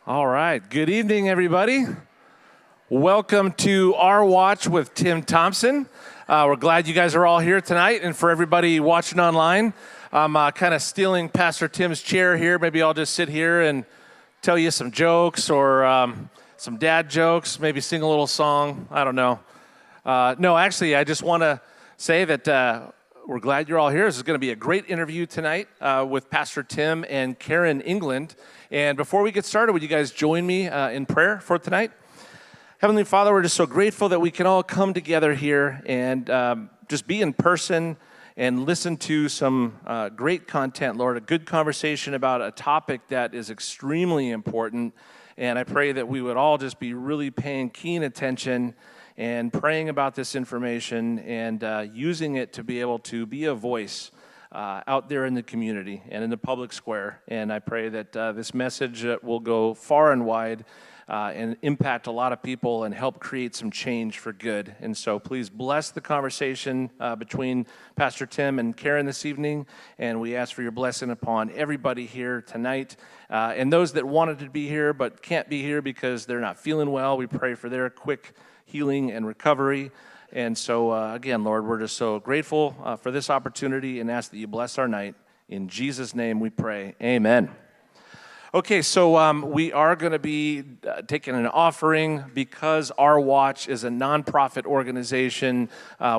All right. Good evening, everybody. Welcome to Our Watch with Tim Thompson. We're glad you guys are all here tonight. And for everybody watching online, I'm kind of stealing Pastor Tim's chair here. Maybe I'll just sit here and tell you some jokes or some dad jokes, maybe sing a little song. I don't know. No, actually, I just want to say that we're glad you're all here. This is going to be a great interview tonight with Pastor Tim and Karen England. And before we get started, would you guys join me in prayer for tonight? Heavenly Father, we're just so grateful that we can all come together here and just be in person and listen to some great content, Lord, a good conversation about a topic that is extremely important. And I pray that we would all just be really paying keen attention and praying about this information and using it to be able to be a voice out there in the community and in the public square. And I pray that this message will go far and wide and impact a lot of people and help create some change for good. And so please bless the conversation between Pastor Tim and Karen this evening. And we ask for your blessing upon everybody here tonight. And those that wanted to be here but can't be here because they're not feeling well, we pray for their quick healing and recovery. And so, again, Lord, we're just so grateful for this opportunity and ask that you bless our night. In Jesus' name we pray. Amen. Okay, so we are going to be taking an offering because Our Watch is a nonprofit organization.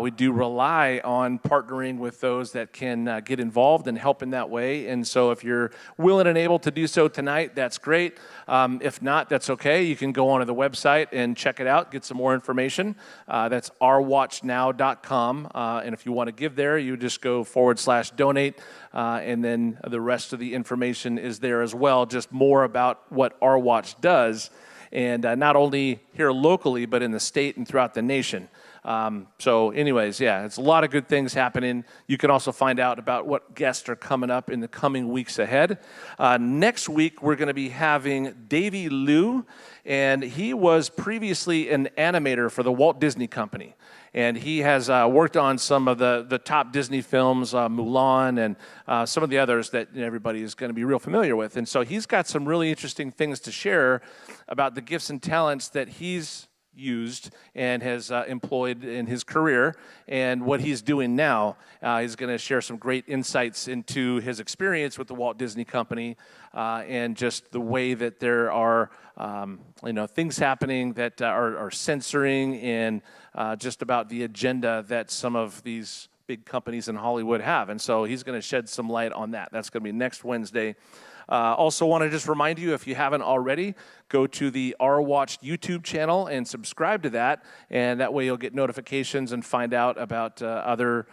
We do rely on partnering with those that can get involved and help in that way. And so if you're willing and able to do so tonight, that's great. If not, that's okay. You can go onto the website and check it out, get some more information. That's ourwatchnow.com. And if you want to give there, you just go /donate. And then the rest of the information is there as well, just more about what Our Watch does, and not only here locally, but in the state and throughout the nation. So anyways, yeah, it's a lot of good things happening. You can also find out about what guests are coming up in the coming weeks ahead. Next week, we're going to be having Davey Liu, and he was previously an animator for the Walt Disney Company. And he has worked on some of the top Disney films, Mulan, and some of the others that everybody is going to be real familiar with. And so he's got some really interesting things to share about the gifts and talents that he's used and has employed in his career and what he's doing now. He's going to share some great insights into his experience with the Walt Disney Company and just the way that there are things happening that are censoring and just about the agenda that some of these big companies in Hollywood have. And so he's going to shed some light on that. That's going to be next Wednesday. Also want to just remind you, if you haven't already, go to the Our Watch YouTube channel and subscribe to that, and that way you'll get notifications and find out about other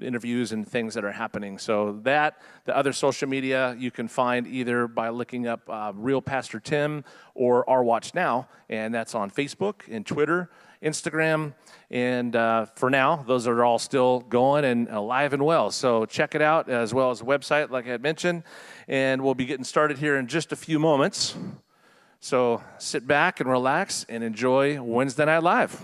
interviews and things that are happening. So the other social media you can find either by looking up Real Pastor Tim or Our Watch Now, and that's on Facebook and Twitter, Instagram, and for now, those are all still going and alive and well. So check it out, as well as the website, like I had mentioned, and we'll be getting started here in just a few moments. So sit back and relax and enjoy Wednesday Night Live.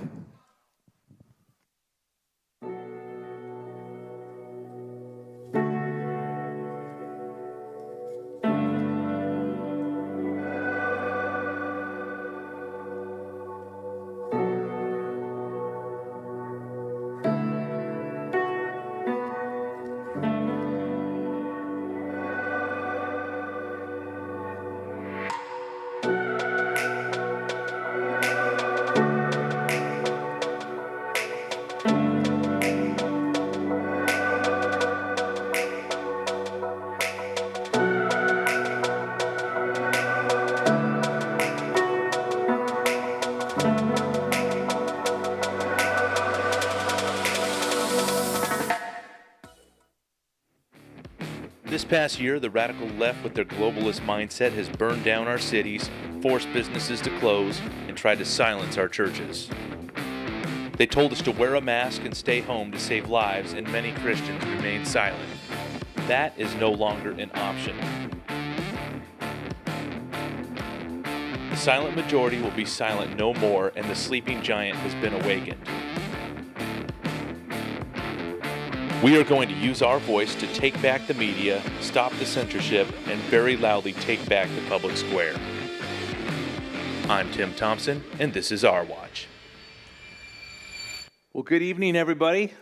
This past year, the radical left with their globalist mindset has burned down our cities, forced businesses to close, and tried to silence our churches. They told us to wear a mask and stay home to save lives, and many Christians remain silent. That is no longer an option. The silent majority will be silent no more, and the sleeping giant has been awakened. We are going to use our voice to take back the media, stop the censorship, and very loudly take back the public square. I'm Tim Thompson, and this is Our Watch. Well, good evening, everybody.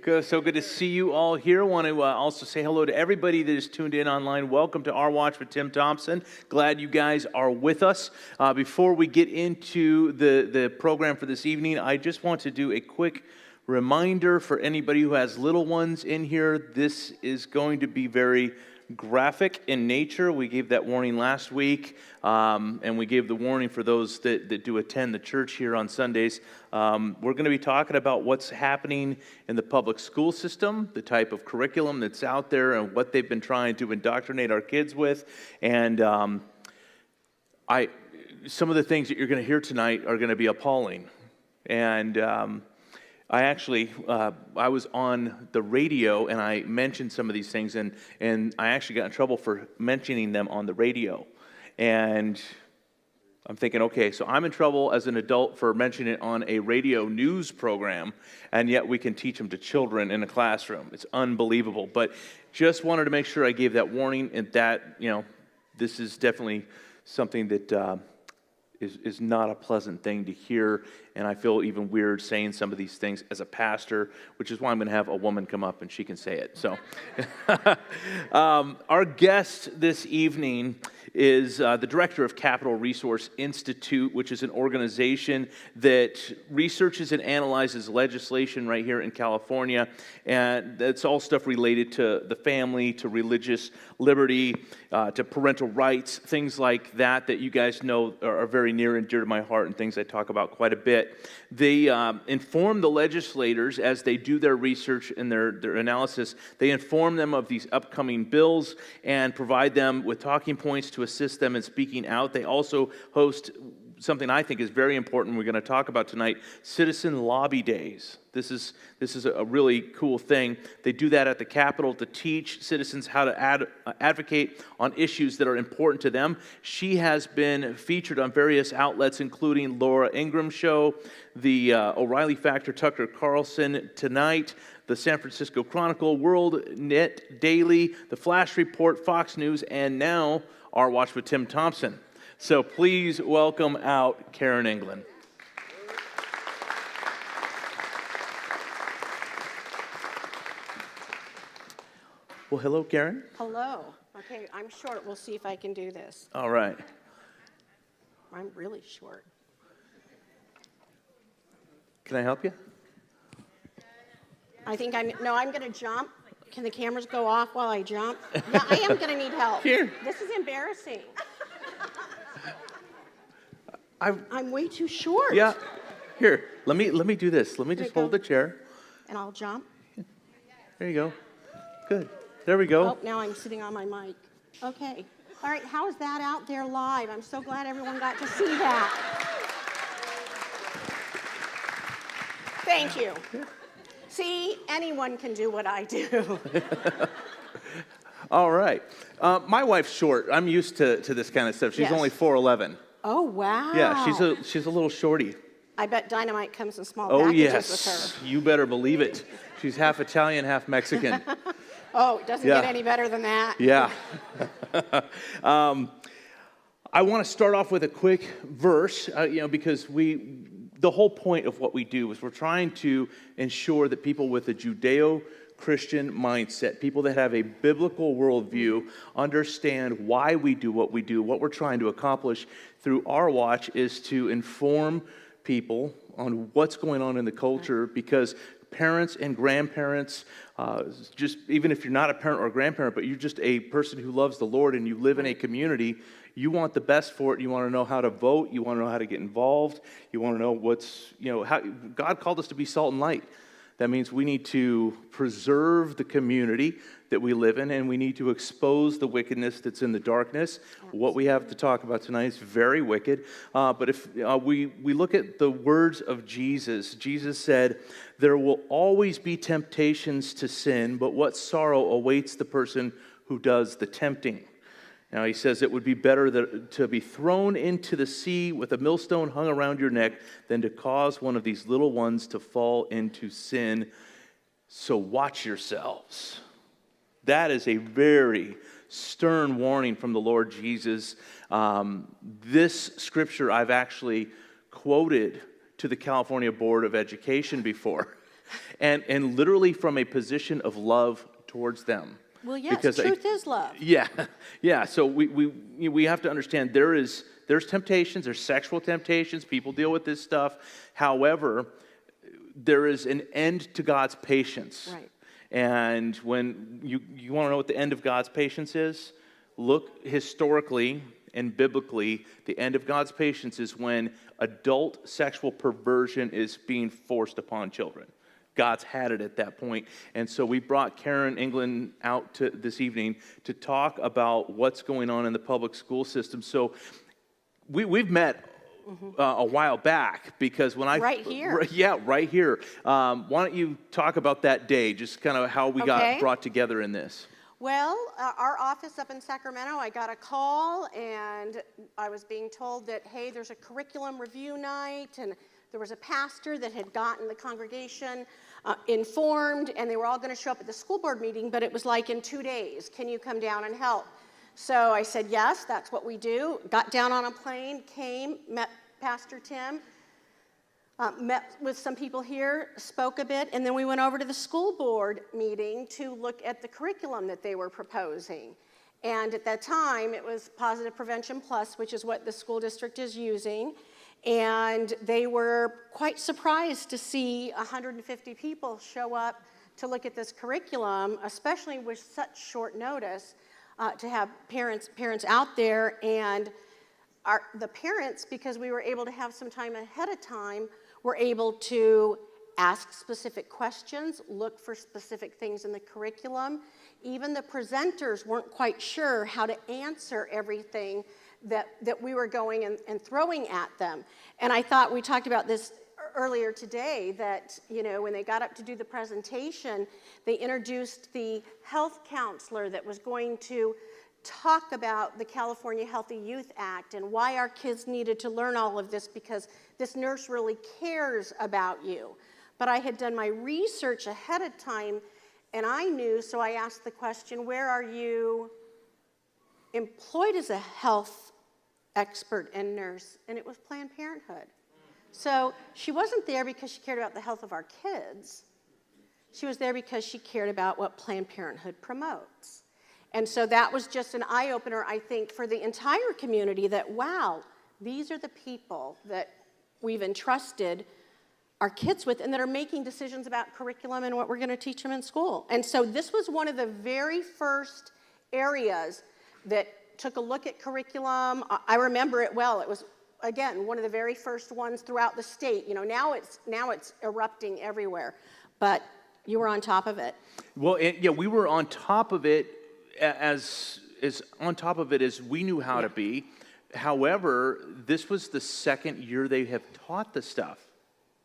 So good to see you all here. I want to also say hello to everybody that is tuned in online. Welcome to Our Watch with Tim Thompson. Glad you guys are with us. Before we get into the program for this evening, I just want to do a quick reminder for anybody who has little ones in here. This is going to be very graphic in nature. We gave that warning last week, and we gave the warning for those that do attend the church here on Sundays. We're going to be talking about what's happening in the public school system, the type of curriculum that's out there, and what they've been trying to indoctrinate our kids with. And some of the things that you're going to hear tonight are going to be appalling. And I was on the radio and I mentioned some of these things, and I actually got in trouble for mentioning them on the radio. And I'm thinking, okay, so I'm in trouble as an adult for mentioning it on a radio news program, and yet we can teach them to children in a classroom. It's unbelievable. But just wanted to make sure I gave that warning, and that, this is definitely something that is not a pleasant thing to hear, and I feel even weird saying some of these things as a pastor, which is why I'm going to have a woman come up and she can say it. So, our guest this evening is the director of Capital Resource Institute, which is an organization that researches and analyzes legislation right here in California, and that's all stuff related to the family, to religious liberty, to parental rights, things like that you guys know are very near and dear to my heart, and things I talk about quite a bit. They inform the legislators as they do their research and their analysis. They inform them of these upcoming bills and provide them with talking points to assist them in speaking out. They also host something I think is very important we're going to talk about tonight, Citizen Lobby Days. This is a really cool thing. They do that at the Capitol to teach citizens how to advocate on issues that are important to them. She has been featured on various outlets, including Laura Ingraham's show, the O'Reilly Factor, Tucker Carlson Tonight, the San Francisco Chronicle, World Net Daily, the Flash Report, Fox News, and now Our Watch with Tim Thompson. So please welcome out Karen England. Well, hello, Karen. Hello. Okay, I'm short. We'll see if I can do this. All right. I'm really short. Can I help you? I'm going to jump. Can the cameras go off while I jump? Yeah, I am going to need help. Here. This is embarrassing. I'm way too short. Yeah. Here, let me do this. Let me just hold the chair. And I'll jump. There you go. Good. There we go. Oh, now I'm sitting on my mic. Okay. All right, how is that out there live? I'm so glad everyone got to see that. Thank you. See, anyone can do what I do. All right. My wife's short. I'm used to this kind of stuff. She's Yes. only 4'11". Oh, wow. Yeah, she's a little shorty. I bet Dynamite comes in small Oh, packages yes. with her. You better believe it. She's half Italian, half Mexican. Oh, it doesn't Yeah. get any better than that. Yeah. I want to start off with a quick verse, because the whole point of what we do is we're trying to ensure that people with a Judeo-Christian mindset, people that have a biblical worldview, understand why we do what we do. What we're trying to accomplish through Our Watch is to inform people on what's going on in the culture, because parents and grandparents, just even if you're not a parent or a grandparent, but you're just a person who loves the Lord and you live in a community, you want the best for it. You want to know how to vote. You want to know how to get involved. You want to know how God called us to be salt and light. That means we need to preserve the community that we live in, and we need to expose the wickedness that's in the darkness. What we have to talk about tonight is very wicked. But if we look at the words of Jesus, Jesus said, "There will always be temptations to sin, but what sorrow awaits the person who does the tempting." Now, he says it would be better to be thrown into the sea with a millstone hung around your neck than to cause one of these little ones to fall into sin. So watch yourselves. That is a very stern warning from the Lord Jesus. This scripture I've actually quoted to the California Board of Education before, and literally from a position of love towards them. Well, yes, truth is love. Yeah. So we have to understand there's temptations, there's sexual temptations. People deal with this stuff. However, there is an end to God's patience. Right. And when you want to know what the end of God's patience is, look historically and biblically. The end of God's patience is when adult sexual perversion is being forced upon children. God's had it at that point. And so we brought Karen England out this evening to talk about what's going on in the public school system. So we've met a while back, because when Right here. Right here. Why don't you talk about that day, just kind of how we got brought together in this? Well, our office up in Sacramento, I got a call, and I was being told that, hey, there's a curriculum review night, and there was a pastor that had gotten the congregation informed, and they were all going to show up at the school board meeting, but it was like in 2 days. Can you come down and help? So I said, yes, that's what we do. Got down on a plane, came, met Pastor Tim, met with some people here, spoke a bit, and then we went over to the school board meeting to look at the curriculum that they were proposing. And at that time, it was Positive Prevention Plus, which is what the school district is using. And they were quite surprised to see 150 people show up to look at this curriculum, especially with such short notice, to have parents out there. And the parents, because we were able to have some time ahead of time, were able to ask specific questions, look for specific things in the curriculum. Even the presenters weren't quite sure how to answer everything that we were going and throwing at them. And I thought, we talked about this earlier today, that, you know, when they got up to do the presentation, they introduced the health counselor that was going to talk about the California Healthy Youth Act and why our kids needed to learn all of this, because this nurse really cares about you. But I had done my research ahead of time, and I knew, so I asked the question, where are you employed as a health expert and nurse? And it was Planned Parenthood. So she wasn't there because she cared about the health of our kids. She was there because she cared about what Planned Parenthood promotes. And so that was just an eye-opener, I think, for the entire community, that, wow, these are the people that we've entrusted our kids with and that are making decisions about curriculum and what we're going to teach them in school. And so this was one of the very first areas that took a look at curriculum. I remember it well. It was, again, one of the very first ones throughout the state. You know, now it's erupting everywhere. But you were on top of it. Well, yeah, we were on top of it as on top of it as we knew how to be. However, this was the second year they have taught the stuff.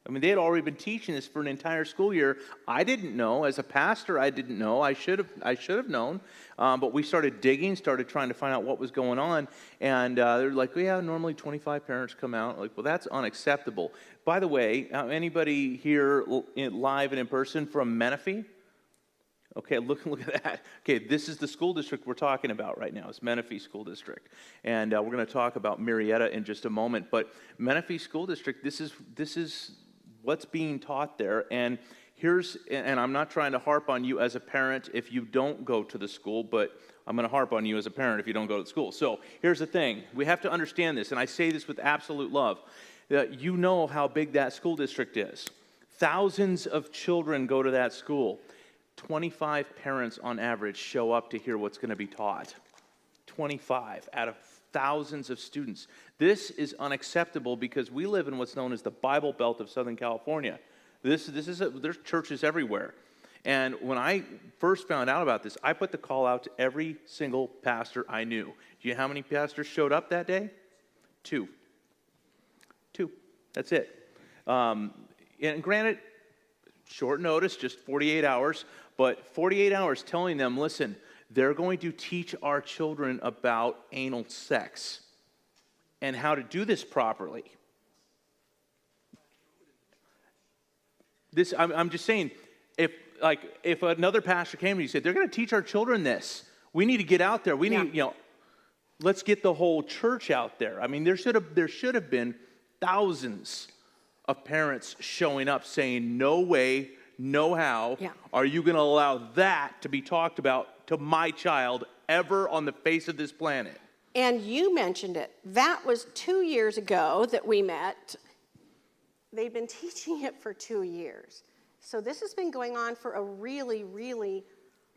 I mean, they had already been teaching this for an entire school year. I didn't know. As a pastor, I didn't know. I should have known. But we started digging, started trying to find out what was going on. And they're like, well, yeah, normally 25 parents come out. Like, well, that's unacceptable. By the way, anybody here live and in person from Menifee? Okay, look at that. Okay, this is the school district we're talking about right now. It's Menifee School District. And we're going to talk about Marietta in just a moment. But Menifee School District, this is what's being taught there. And I'm not trying to harp on you as a parent if you don't go to the school, but I'm going to harp on you as a parent if you don't go to the school. So here's the thing. We have to understand this, and I say this with absolute love, that you know how big that school district is. Thousands of children go to that school. 25 parents on average show up to hear what's going to be taught. 25 out of thousands of students. This is unacceptable because we live in what's known as the Bible Belt of Southern California. There's churches everywhere. And when I first found out about this, I put the call out to every single pastor I knew. Do you know how many pastors showed up that day? Two. That's it. And granted, short notice, just 48 hours, but 48 hours telling them, listen, they're going to teach our children about anal sex and how to do this properly. I'm just saying, if like, if another pastor came to you and said, they're going to teach our children this. We need to get out there. We need, let's get the whole church out there. I mean, there should have been thousands of parents showing up saying, no way, no how are you going to allow that to be talked about to my child ever on the face of this planet. And you mentioned it. That was 2 years ago that we met. They've been teaching it for 2 years. So this has been going on for a really, really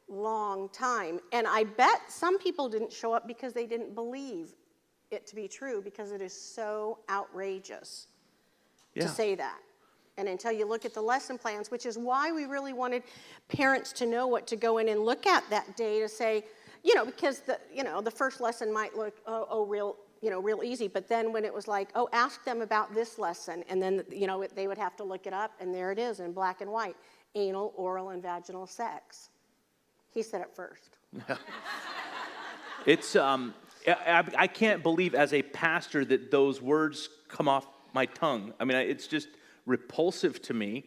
long time. And I bet some people didn't show up because they didn't believe it to be true, because it is so outrageous to say that. And until you look at the lesson plans, which is why we really wanted parents to know what to go in and look at that day to say, because the first lesson might look, real easy, but then when it was like, ask them about this lesson, and then, they would have to look it up, and there it is in black and white, anal, oral, and vaginal sex. He said it first. It's, I can't believe as a pastor that those words come off my tongue. I mean, it's just repulsive to me.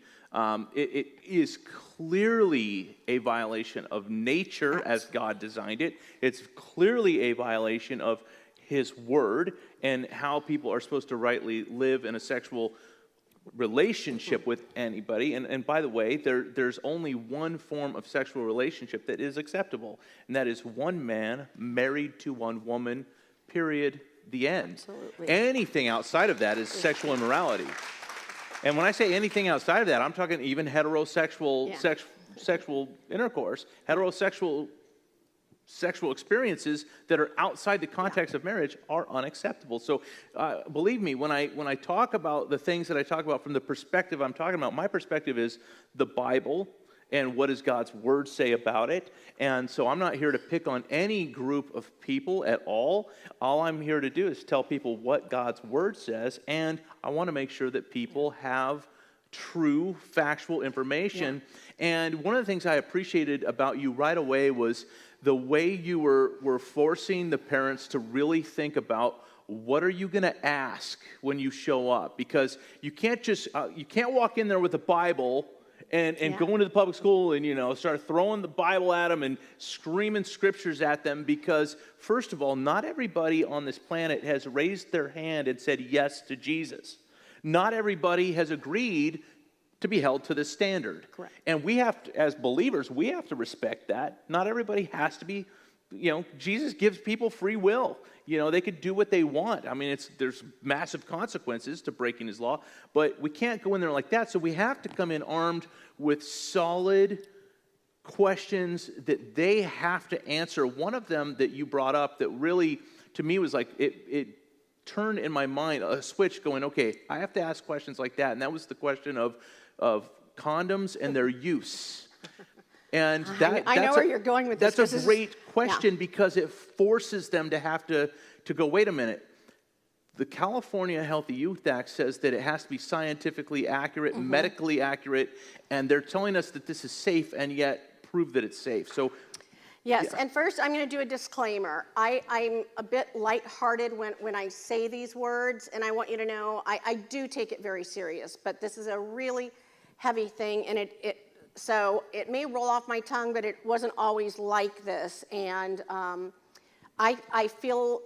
It is clearly a violation of nature as God designed it. It's clearly a violation of His Word and how people are supposed to rightly live in a sexual relationship with anybody. And by the way, there's only one form of sexual relationship that is acceptable, and that is one man married to one woman, period, the end. Absolutely. Anything outside of that is sexual immorality. And when I say anything outside of that, I'm talking even heterosexual sexual intercourse, heterosexual sexual experiences that are outside the context of marriage are unacceptable. So believe me, when I talk about the things that I talk about from the perspective I'm talking about, my perspective is the Bible and what does God's Word say about it. And so I'm not here to pick on any group of people at all. All I'm here to do is tell people what God's Word says, and I want to make sure that people have true, factual information. And one of the things I appreciated about you right away was the way you were forcing the parents to really think about, what are you going to ask when you show up? Because you can't just, you can't walk in there with a Bible and go into the public school and, start throwing the Bible at them and screaming scriptures at them, because, first of all, not everybody on this planet has raised their hand and said yes to Jesus. Not everybody has agreed to be held to this standard. Correct. And we have to, as believers, we have to respect that. Not everybody has to be, Jesus gives people free will. They could do what they want. I mean, there's massive consequences to breaking His law, but we can't go in there like that. So we have to come in armed with solid questions that they have to answer. One of them that you brought up that really, to me, was like, it turned in my mind a switch going, okay, I have to ask questions like that. And that was the question of condoms and their use. And I know where you're going with this. That's a great question because it forces them to have to go, wait a minute. The California Healthy Youth Act says that it has to be scientifically accurate, medically accurate, and they're telling us that this is safe and yet prove that it's safe. So, yes, and first I'm going to do a disclaimer. I'm a bit lighthearted when I say these words, and I want you to know I do take it very serious, but this is a really heavy thing, and so it may roll off my tongue, but it wasn't always like this. And I feel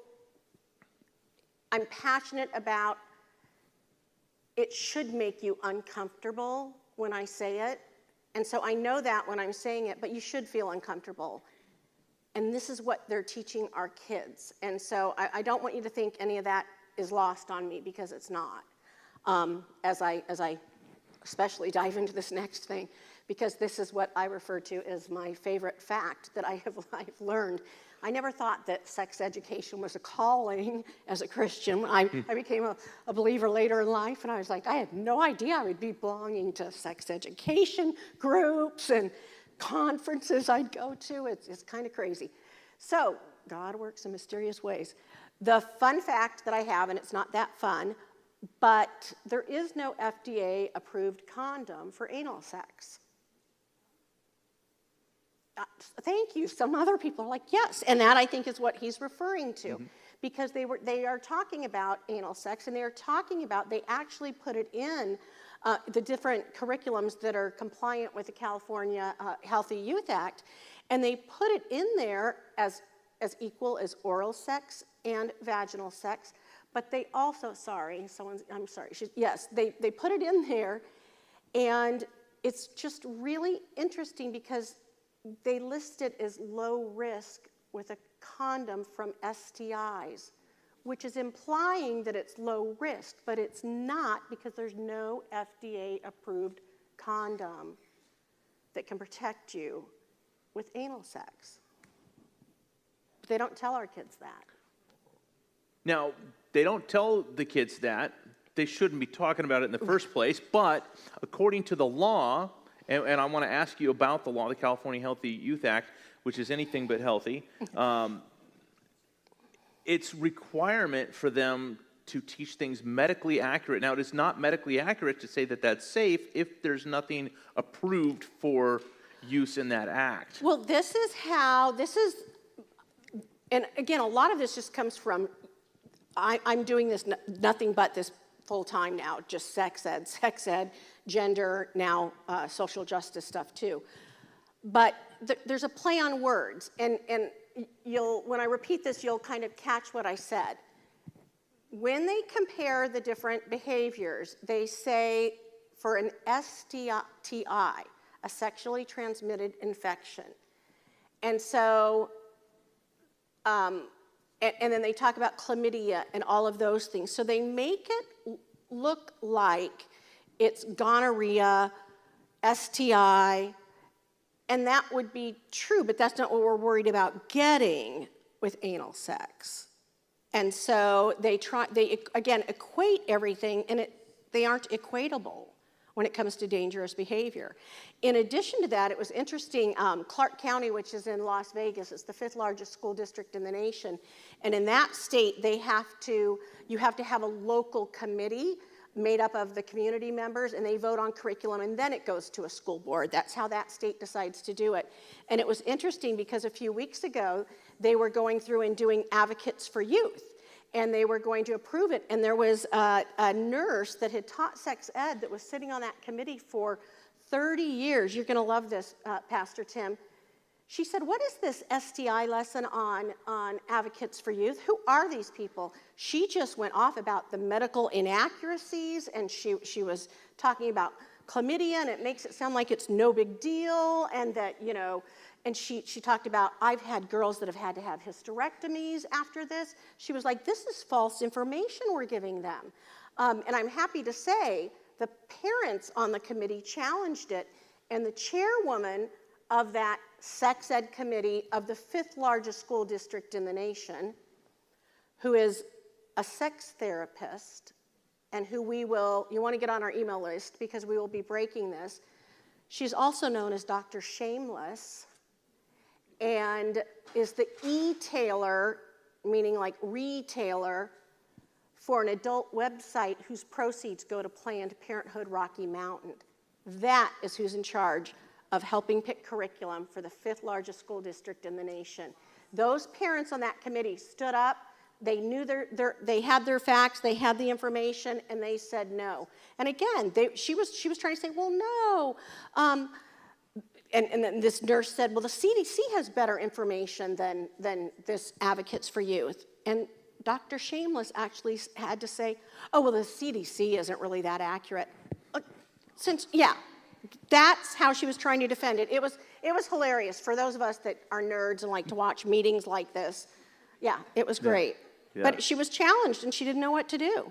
I'm passionate about it should make you uncomfortable when I say it. And so I know that when I'm saying it, but you should feel uncomfortable. And this is what they're teaching our kids. And so I don't want you to think any of that is lost on me, because it's not. As I especially dive into this next thing, because this is what I refer to as my favorite fact that I've learned. I never thought that sex education was a calling as a Christian. I became a believer later in life, and I was like, I had no idea I would be belonging to sex education groups and conferences I'd go to. It's kind of crazy. So God works in mysterious ways. The fun fact that I have, and it's not that fun, but there is no FDA-approved condom for anal sex. Thank you. Some other people are like, yes. And that, I think, is what he's referring to. Because they are talking about anal sex, and they are talking about, they actually put it in the different curriculums that are compliant with the California Healthy Youth Act, and they put it in there as equal as oral sex and vaginal sex, but they also, they put it in there, and it's just really interesting because they list it as low risk with a condom from STIs, which is implying that it's low risk, but it's not because there's no FDA-approved condom that can protect you with anal sex. But they don't tell our kids that. Now, they don't tell the kids that. They shouldn't be talking about it in the first place, but according to the law, and I want to ask you about the law, the California Healthy Youth Act, which is anything but healthy, it's requirement for them to teach things medically accurate. Now, it is not medically accurate to say that that's safe if there's nothing approved for use in that act. Well, and again, a lot of this just comes from, I'm doing this, nothing but this full time now, just sex ed, gender, now social justice stuff too. But there's a play on words, and when I repeat this, you'll kind of catch what I said. When they compare the different behaviors, they say for an STI, a sexually transmitted infection. And so, and then they talk about chlamydia and all of those things. So they make it look like it's gonorrhea, STI, and that would be true, but that's not what we're worried about getting with anal sex. And so they again equate everything, and they aren't equatable when it comes to dangerous behavior. In addition to that, it was interesting, Clark County, which is in Las Vegas, is the 5th largest school district in the nation, and in that state, you have to have a local committee made up of the community members, and they vote on curriculum, and then it goes to a school board. That's how that state decides to do it. And it was interesting because a few weeks ago, they were going through and doing advocates for youth, and they were going to approve it. And there was a nurse that had taught sex ed that was sitting on that committee for 30 years. You're gonna love this, Pastor Tim. She said, what is this STI lesson on advocates for youth? Who are these people? She just went off about the medical inaccuracies, and she was talking about chlamydia, and it makes it sound like it's no big deal, and that, and she talked about, I've had girls that have had to have hysterectomies after this. She was like, this is false information we're giving them. And I'm happy to say the parents on the committee challenged it, and the chairwoman of that sex ed committee of the 5th largest school district in the nation, who is a sex therapist, and who you want to get on our email list because we will be breaking this. She's also known as Dr. Shameless, and is the e-tailer, meaning like retailer, for an adult website whose proceeds go to Planned Parenthood Rocky Mountain. That is who's in charge of helping pick curriculum for the 5th largest school district in the nation. Those parents on that committee stood up, they knew they had their facts, they had the information, and they said no. And again, she was trying to say, well, no. And then this nurse said, well, the CDC has better information than this Advocates for Youth. And Dr. Shameless actually had to say, oh, well, the CDC isn't really that accurate. That's how she was trying to defend it. It was hilarious for those of us that are nerds and like to watch meetings like this. Yeah, it was great. Yeah. But she was challenged and she didn't know what to do.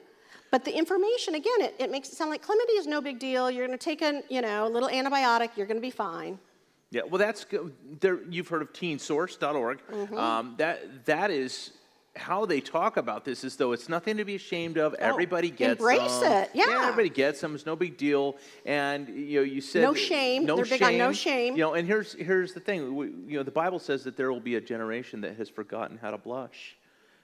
But the information, again, it makes it sound like chlamydia is no big deal. You're going to take a little antibiotic. You're going to be fine. Yeah, well, that's good. You've heard of teensource.org. Mm-hmm. That is how they talk about this, as though it's nothing to be ashamed of. Everybody gets them. Embrace it, yeah. Everybody gets them. It's no big deal. And you said no shame. They're big on no shame. And here's the thing. The Bible says that there will be a generation that has forgotten how to blush.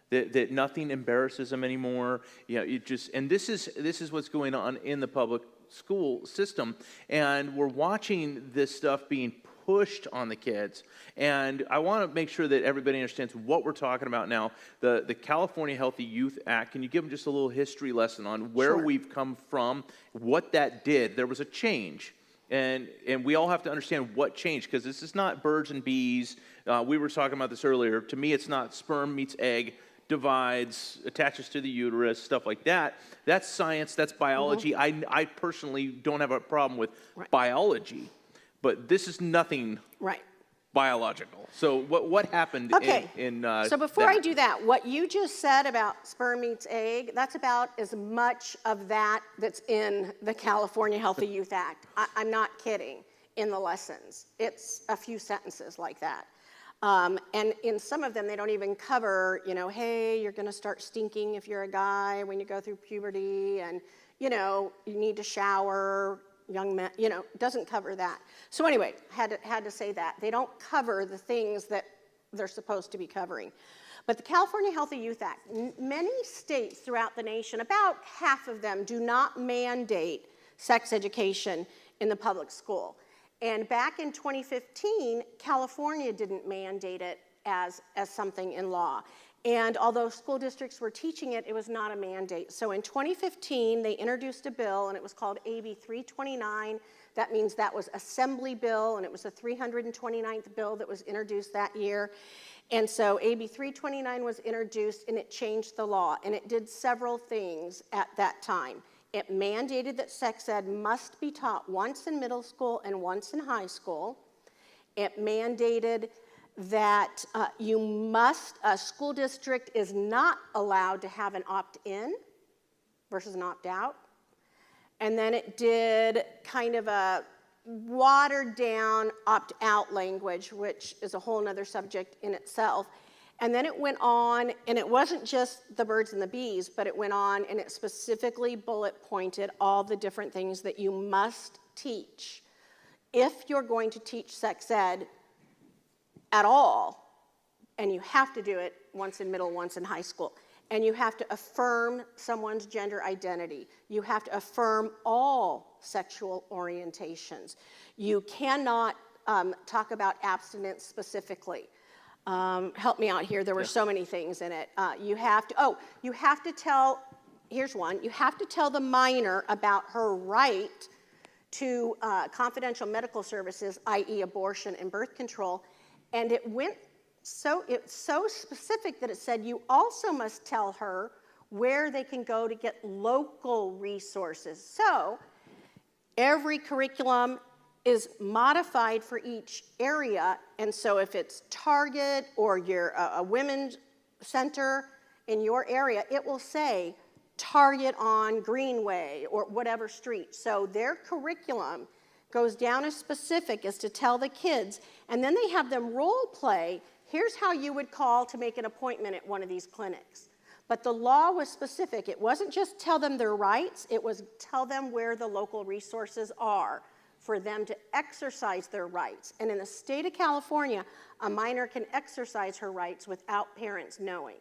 That nothing embarrasses them anymore. And this is what's going on in the public school system. And we're watching this stuff being pushed on the kids. And I want to make sure that everybody understands what we're talking about now. The California Healthy Youth Act, can you give them just a little history lesson on where Sure. we've come from, what that did? There was a change. And we all have to understand what changed, because this is not birds and bees. We were talking about this earlier. To me, it's not sperm meets egg, divides, attaches to the uterus, stuff like that. That's science, that's biology. I personally don't have a problem with biology, but this is nothing Right. biological. So what happened Okay. in So before I do that, what you just said about sperm meets egg, that's about as much of that that's in the California Healthy Youth Act. I'm not kidding, in the lessons. It's a few sentences like that. And in some of them, they don't even cover, hey, you're going to start stinking if you're a guy when you go through puberty, and, you need to shower, young men, doesn't cover that. So anyway, had to say that. They don't cover the things that they're supposed to be covering. But the California Healthy Youth Act, many states throughout the nation, about half of them, do not mandate sex education in the public school. And back in 2015, California didn't mandate it as something in law. And although school districts were teaching it, it was not a mandate. So in 2015, they introduced a bill, and it was called AB 329. That means that was Assembly bill, and it was the 329th bill that was introduced that year. And so AB 329 was introduced, and it changed the law. And it did several things at that time. It mandated that sex ed must be taught once in middle school and once in high school. It mandated that a school district is not allowed to have an opt-in versus an opt-out. And then it did kind of a watered down opt-out language, which is a whole nother subject in itself. And then it went on, and it wasn't just the birds and the bees, but it went on and it specifically bullet pointed all the different things that you must teach if you're going to teach sex ed at all, and you have to do it once in middle, once in high school. And you have to affirm someone's gender identity. You have to affirm all sexual orientations. You cannot talk about abstinence specifically. Help me out here. There were so many things in it. You have to tell, here's one, you have to tell the minor about her right to confidential medical services, i.e. abortion and birth control. And it's so specific that it said you also must tell her where they can go to get local resources. So every curriculum is modified for each area, and so if it's Target or you're a women's center in your area, it will say Target on Greenway or whatever street. So their curriculum goes down as specific as to tell the kids, and then they have them role play. Here's how you would call to make an appointment at one of these clinics. But the law was specific. It wasn't just tell them their rights, it was tell them where the local resources are for them to exercise their rights. And in the state of California, a minor can exercise her rights without parents knowing.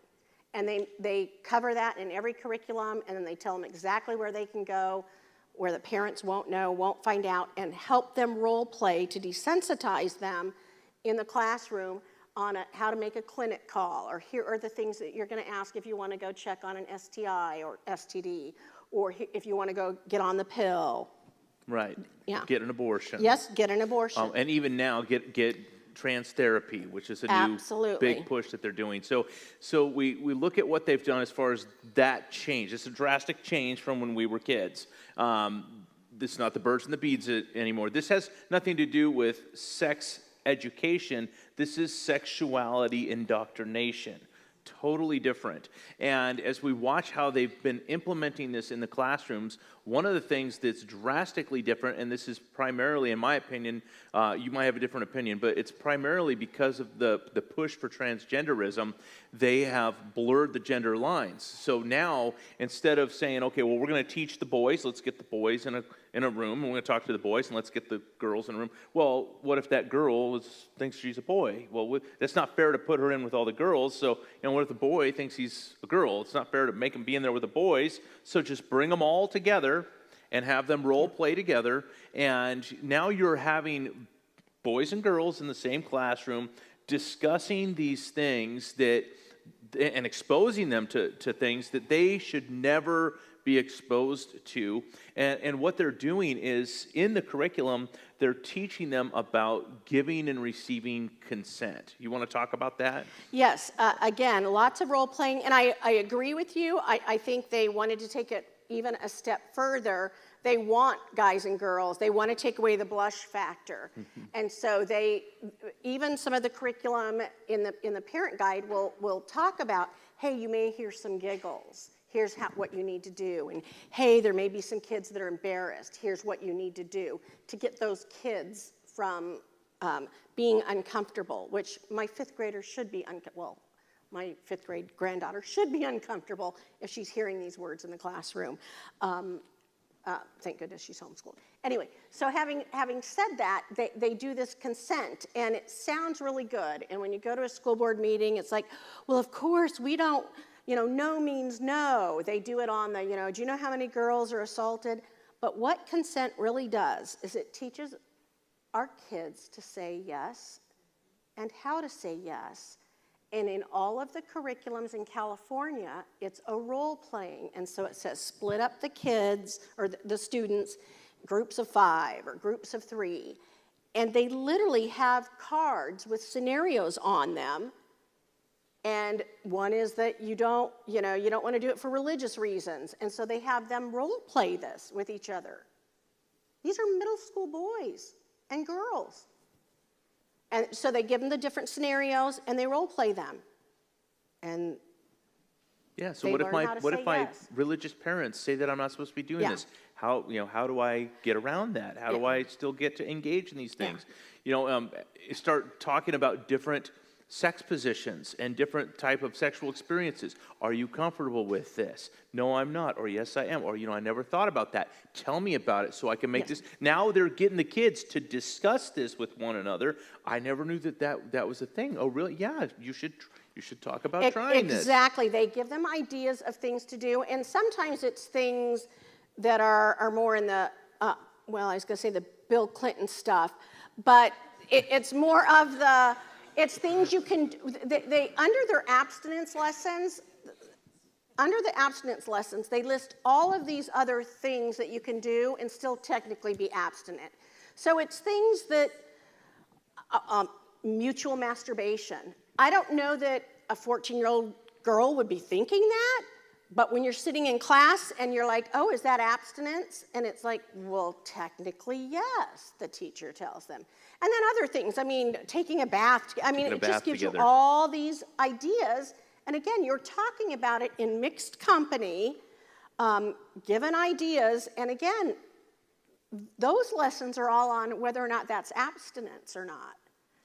And they cover that in every curriculum, and then they tell them exactly where they can go, where the parents won't know, won't find out, and help them role play to desensitize them in the classroom on how to make a clinic call, or here are the things that you're going to ask if you want to go check on an STI or STD, or if you want to go get on the pill. Right. Yeah. Get an abortion. Yes, get an abortion. And even now, get trans therapy, which is a new Absolutely. big push that they're doing. So we look at what they've done as far as that change. It's a drastic change from when we were kids. This is not the birds and the bees anymore. This has nothing to do with sex education. This is sexuality indoctrination. Totally different. And as we watch how they've been implementing this in the classrooms, one of the things that's drastically different, and this is primarily, in my opinion, you might have a different opinion, but it's primarily because of the push for transgenderism, they have blurred the gender lines. So now, instead of saying, okay, well, we're going to teach the boys, let's get the boys in a room, and we're going to talk to the boys, and let's get the girls in a room. Well, what if that girl thinks she's a boy? Well, that's not fair to put her in with all the girls. So, what if the boy thinks he's a girl? It's not fair to make him be in there with the boys. So just bring them all together and have them role play together. And now you're having boys and girls in the same classroom discussing these things and exposing them to things that they should never be exposed to. And what they're doing is, in the curriculum, they're teaching them about giving and receiving consent. You want to talk about that? Yes, again, lots of role playing, and I agree with you. I think they wanted to take it even a step further. They want guys and girls. They want to take away the blush factor. Mm-hmm. And so even some of the curriculum in the parent guide will talk about, hey, you may hear some giggles. Here's what you need to do. And hey, there may be some kids that are embarrassed. Here's what you need to do to get those kids from being uncomfortable, which my fifth grader should be my fifth grade granddaughter should be uncomfortable if she's hearing these words in the classroom. Thank goodness she's homeschooled. Anyway, so having said that, they do this consent, and it sounds really good. And when you go to a school board meeting, it's like, well, of course, we don't, no means no. They do it on the, do you know how many girls are assaulted? But what consent really does is it teaches our kids to say yes and how to say yes. And in all of the curriculums in California, it's a role playing. And so it says split up the kids or the students, groups of 5 or groups of 3. And they literally have cards with scenarios on them. And one is that you don't want to do it for religious reasons. And so they have them role play this with each other. These are middle school boys and girls. And so they give them the different scenarios and they role play them. And yeah, so what if my religious parents say that I'm not supposed to be doing this? How do I get around that? How do I still get to engage in these things? Yeah. Start talking about different sex positions and different type of sexual experiences. Are you comfortable with this? No, I'm not. Or yes, I am. Or, I never thought about that. Tell me about it so I can make this. Now they're getting the kids to discuss this with one another. I never knew that was a thing. Oh, really? Yeah, you should talk about trying this. Exactly. They give them ideas of things to do. And sometimes it's things that are more in the, I was going to say the Bill Clinton stuff. But it's more of the... It's things you can, they under their abstinence lessons, they list all of these other things that you can do and still technically be abstinent. So it's things that, mutual masturbation. I don't know that a 14-year-old girl would be thinking that, but when you're sitting in class and you're like, oh, is that abstinence? And it's like, well, technically, yes, the teacher tells them. And then other things, taking a bath. It just gives you all these ideas. And again, you're talking about it in mixed company, given ideas. And again, those lessons are all on whether or not that's abstinence or not.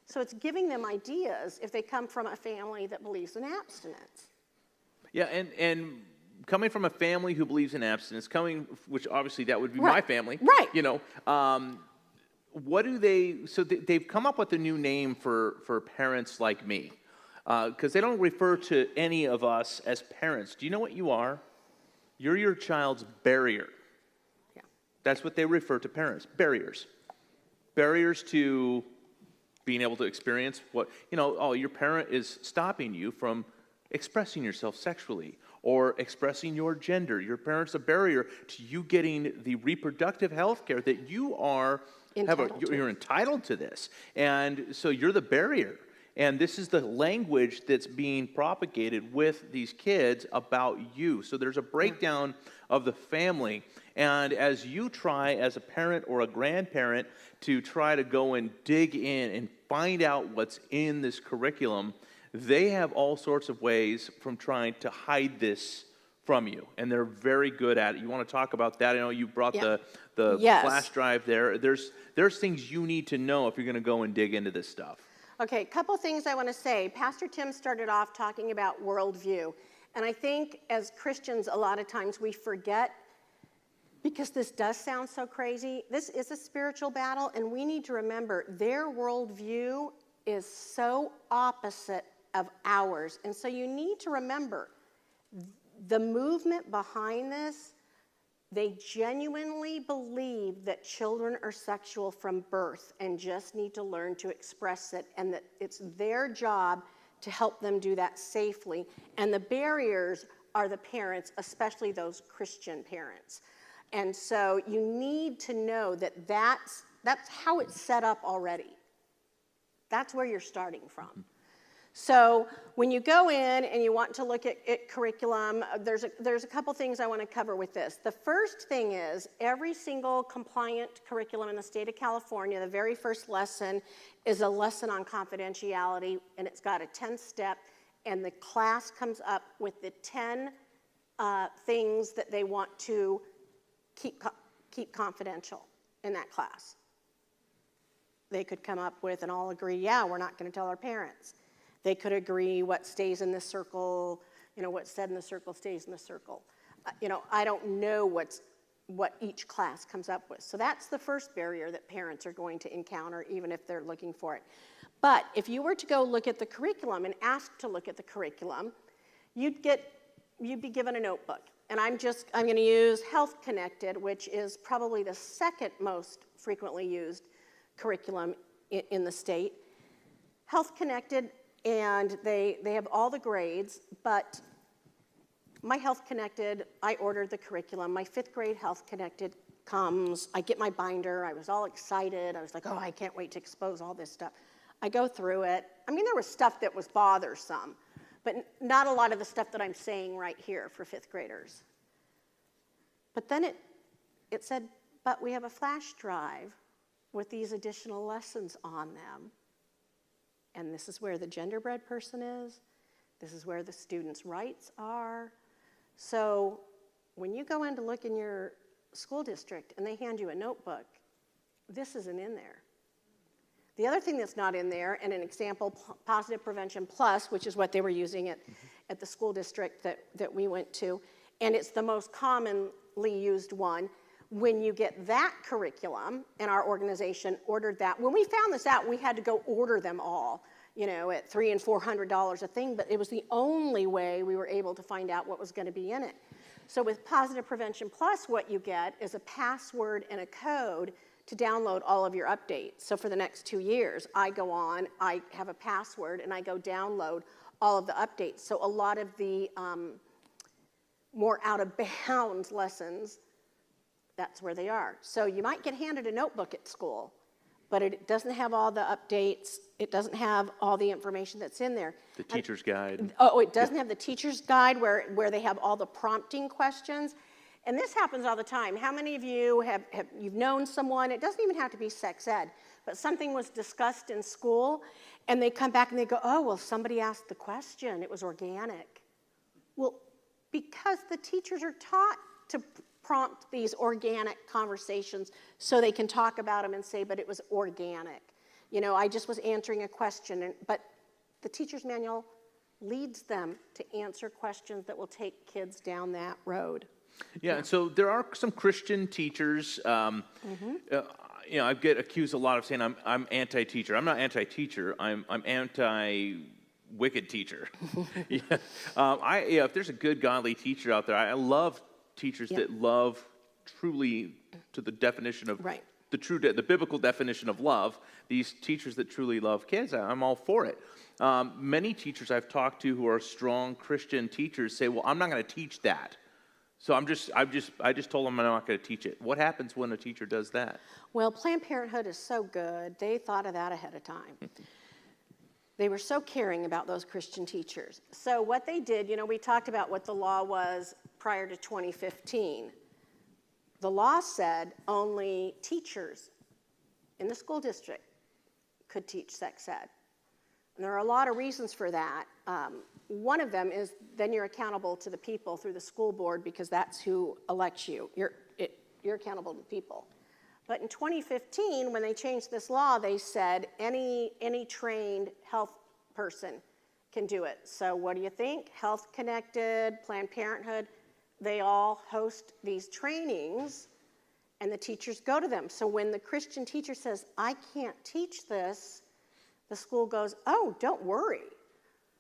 So it's giving them ideas if they come from a family that believes in abstinence. Yeah, and coming from a family who believes in abstinence, which obviously that would be my family. Right. What do they, so they've come up with a new name for parents like me, because they don't refer to any of us as parents. Do you know what you are? You're your child's barrier. Yeah. That's what they refer to parents, barriers. Barriers to being able to experience your parent is stopping you from expressing yourself sexually or expressing your gender. Your parent's a barrier to you getting the reproductive health care that you are you're entitled to this. And so you're the barrier. And this is the language that's being propagated with these kids about you. So there's a breakdown of the family. And as you try as a parent or a grandparent to try to go and dig in and find out what's in this curriculum, they have all sorts of ways from trying to hide this from you, and they're very good at it. You want to talk about that? I know you brought the flash drive there. There's things you need to know if you're going to go and dig into this stuff. Okay, a couple things I want to say. Pastor Tim started off talking about worldview, and I think as Christians, a lot of times we forget, because this does sound so crazy, this is a spiritual battle, and we need to remember their worldview is so opposite of ours. And so you need to remember the movement behind this, They genuinely believe that children are sexual from birth and just need to learn to express it, and that it's their job to help them do that safely. And the barriers are the parents, especially those Christian parents. And so you need to know that that's how it's set up already. That's where you're starting from. So when you go in and you want to look at curriculum, there's a couple things I want to cover with this. The first thing is every single compliant curriculum in the state of California, the very first lesson is a lesson on confidentiality, and it's got a 10-step, and the class comes up with the 10 things that they want to keep confidential in that class. They could come up with and all agree, yeah, we're not going to tell our parents. They could agree what stays in this circle, what's said in the circle stays in the circle. I don't know what each class comes up with. So that's the first barrier that parents are going to encounter, even if they're looking for it. But if you were to go look at the curriculum and ask to look at the curriculum, you'd be given a notebook. And I'm going to use Health Connected, which is probably the second most frequently used curriculum in the state. Health Connected, and they have all the grades, but my Health Connected, I ordered the curriculum. My 5th grade Health Connected comes, I get my binder, I was all excited. I was like, oh, I can't wait to expose all this stuff. I go through it. I mean, there was stuff that was bothersome, but not a lot of the stuff that I'm saying right here for 5th graders. But then it said, but we have a flash drive with these additional lessons on them. And this is where the genderbread person is. This is where the students' rights are. So when you go in to look in your school district and they hand you a notebook, this isn't in there. The other thing that's not in there, and an example, Positive Prevention Plus, which is what they were using at the school district that we went to, and it's the most commonly used one. When you get that curriculum, and our organization ordered that, when we found this out, we had to go order them all, at $300 and $400 a thing, but it was the only way we were able to find out what was going to be in it. So with Positive Prevention Plus, what you get is a password and a code to download all of your updates. So for the next 2 years, I go on, I have a password, and I go download all of the updates. So a lot of the more out-of-bounds lessons, that's where they are. So you might get handed a notebook at school, but it doesn't have all the updates. It doesn't have all the information that's in there. The teacher's guide. Oh, it doesn't have the teacher's guide where they have all the prompting questions. And this happens all the time. How many of you you've known someone, it doesn't even have to be sex ed, but something was discussed in school, and they come back and they go, oh, well, somebody asked the question. It was organic. Well, because the teachers are taught to prompt these organic conversations so they can talk about them and say, but it was organic. I just was answering a question, but the teacher's manual leads them to answer questions that will take kids down that road. Yeah, and so there are some Christian teachers. I get accused a lot of saying I'm anti-teacher. I'm not anti-teacher. I'm anti-wicked teacher. If there's a good godly teacher out there, I love teachers that love truly to the definition of the biblical definition of love. These teachers that truly love kids, I'm all for it. Many teachers I've talked to who are strong Christian teachers say, "Well, I'm not going to teach that." So I just told them I'm not going to teach it. What happens when a teacher does that? Well, Planned Parenthood is so good. They thought of that ahead of time. They were so caring about those Christian teachers. So what they did, we talked about what the law was prior to 2015. The law said only teachers in the school district could teach sex ed. And there are a lot of reasons for that. One of them is then you're accountable to the people through the school board because that's who elects you. You're accountable to the people. But in 2015, when they changed this law, they said any trained health person can do it. So what do you think? Health Connected, Planned Parenthood, they all host these trainings, and the teachers go to them. So when the Christian teacher says, I can't teach this, the school goes, oh, don't worry.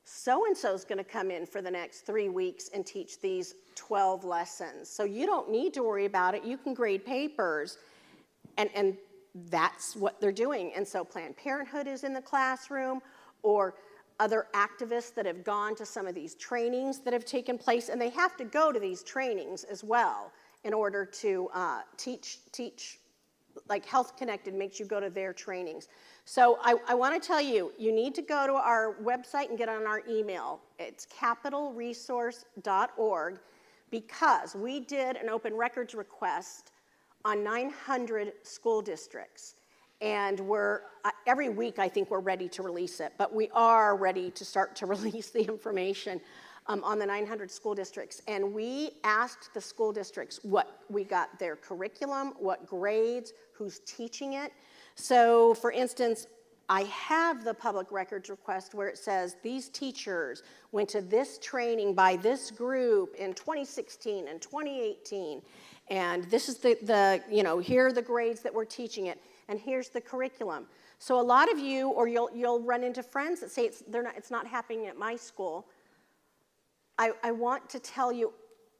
so-and-so's going to come in for the next 3 weeks and teach these 12 lessons. So you don't need to worry about it. You can grade papers, and that's what they're doing. And so Planned Parenthood is in the classroom, or other activists that have gone to some of these trainings that have taken place, and they have to go to these trainings as well in order to teach, like Health Connected makes you go to their trainings. So I want to tell you, you need to go to our website and get on our email. It's capitalresource.org, because we did an open records request on 900 school districts. And every week I think we're ready to release it, but we are ready to start to release the information on the 900 school districts. And we asked the school districts what we got their curriculum, what grades, who's teaching it. So for instance, I have the public records request where it says these teachers went to this training by this group in 2016 and 2018. And this is here are the grades that we're teaching it, and here's the curriculum. So a lot of you, or you'll run into friends that say it's not happening at my school. I want to tell you,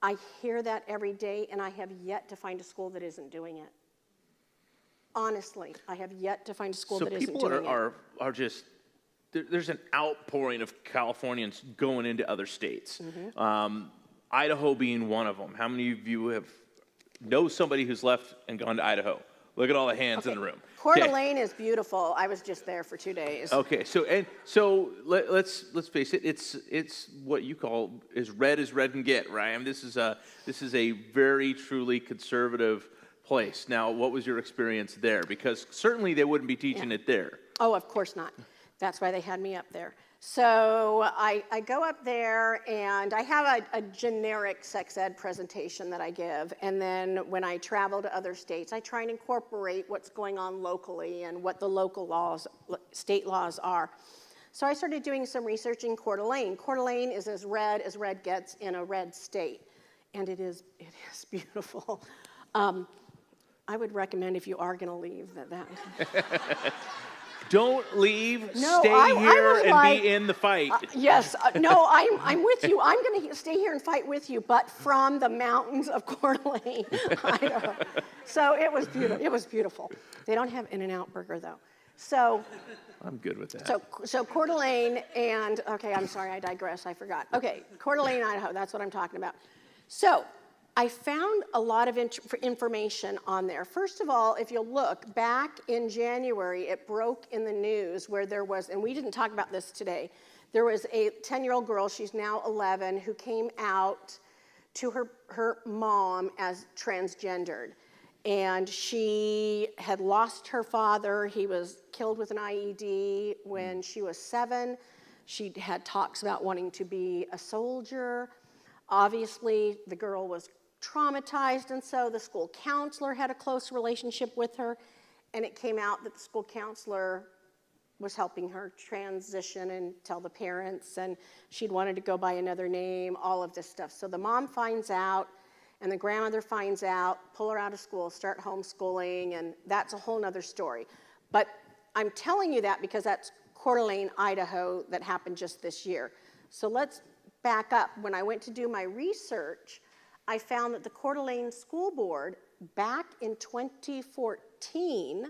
I hear that every day, and I have yet to find a school that isn't doing it. Honestly, I have yet to find a school that isn't doing it. So people are just, there's an outpouring of Californians going into other states. Mm-hmm. Idaho being one of them. How many of you know somebody who's left and gone to Idaho? Look at all the hands in the room. Coeur d'Alene is beautiful. I was just there for 2 days. Okay, so let's face it. It's what you call as red can get, right? I mean, this is a very truly conservative place. Now, what was your experience there? Because certainly they wouldn't be teaching it there. Oh, of course not. That's why they had me up there. So I go up there, and I have a generic sex ed presentation that I give. And then when I travel to other states, I try and incorporate what's going on locally and what the local laws, state laws are. So I started doing some research in Coeur d'Alene. Coeur d'Alene is as red gets in a red state. And it is beautiful. I would recommend, if you are going to leave, that. Don't leave. No, stay here and be in the fight. Yes. No, I'm with you. I'm going to stay here and fight with you, but from the mountains of Coeur d'Alene, Idaho. So it was beautiful. It was beautiful. They don't have In-N-Out Burger, though. So I'm good with that. So Coeur d'Alene and, okay, I'm sorry, I digress. I forgot. Okay, Coeur d'Alene, Idaho. That's what I'm talking about. So I found a lot of information on there. First of all, if you'll look, back in January, it broke in the news where there was, and we didn't talk about this today, there was a 10-year-old girl, she's now 11, who came out to her mom as transgendered. And she had lost her father. He was killed with an IED when she was 7. She had talks about wanting to be a soldier. Obviously, the girl was traumatized, and so the school counselor had a close relationship with her, and it came out that the school counselor was helping her transition and tell the parents, and she'd wanted to go by another name, all of this stuff. So the mom finds out, and the grandmother finds out, pull her out of school, start homeschooling, and that's a whole nother story. But I'm telling you that because that's Coeur d'Alene, Idaho, that happened just this year. So let's back up. When I went to do my research, I found that the Coeur d'Alene School Board, back in 2014,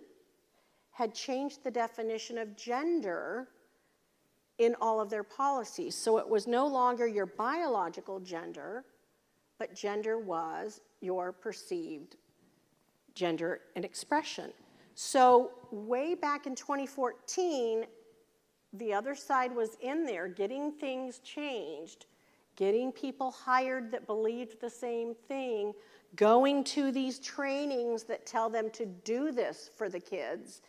had changed the definition of gender in all of their policies. So it was no longer your biological gender, but gender was your perceived gender and expression. So way back in 2014, the other side was in there getting things changed, getting people hired that believed the same thing, going to these trainings that tell them to do this for the kids.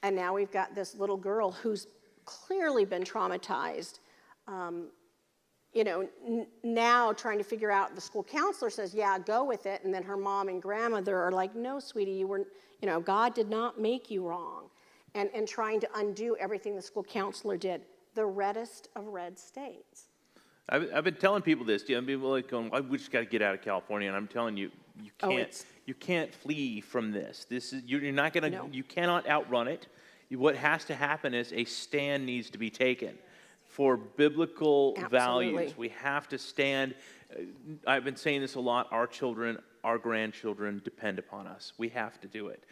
And now we've got this little girl who's clearly been traumatized. Now trying to figure out, the school counselor says, yeah, go with it. And then her mom and grandmother are like, no, sweetie, God did not make you wrong. And trying to undo everything the school counselor did. The reddest of red states. I've been telling people this. People are like going, we just got to get out of California. And I'm telling you, you can't flee from this. You're not going to, You cannot outrun it. What has to happen is a stand needs to be taken for biblical Absolutely. values. We have to stand. I've been saying this a lot. Our children, our grandchildren depend upon us. We have to do it.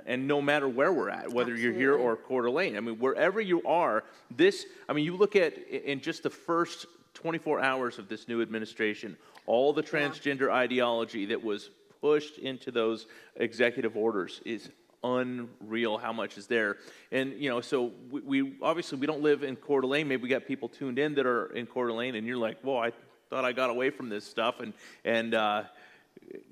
And no matter where we're at, whether you're here or Coeur d'Alene, I mean, wherever you are, you look at in just the first 24 hours of this new administration, all the transgender ideology that was pushed into those executive orders is unreal how much is there. And, so we obviously, we don't live in Coeur d'Alene. Maybe we got people tuned in that are in Coeur d'Alene, and you're like, whoa, I thought I got away from this stuff, and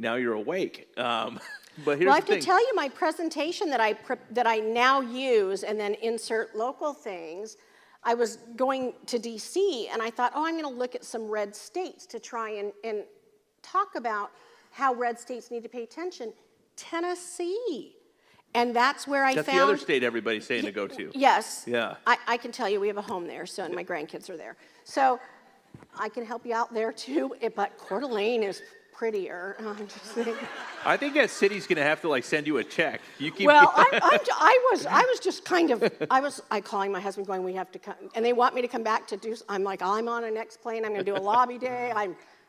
now you're awake. But here's well, I have the thing. to tell you, my presentation that I now use and then insert local things, I was going to D.C. and I thought, I'm going to look at some red states to try and talk about how red states need to pay attention. Tennessee. And that's where I found... That's the other state everybody's saying to go to. Yes. Yeah. I can tell you we have a home there, so and my grandkids are there. So I can help you out there too, but Coeur d'Alene is prettier. I'm just saying. I think that city's going to have to send you a check. You keep. Well, I was just kind of, I calling my husband going, we have to come, and they want me to come back to do, I'm like, I'm on a next plane, I'm going to do a lobby day,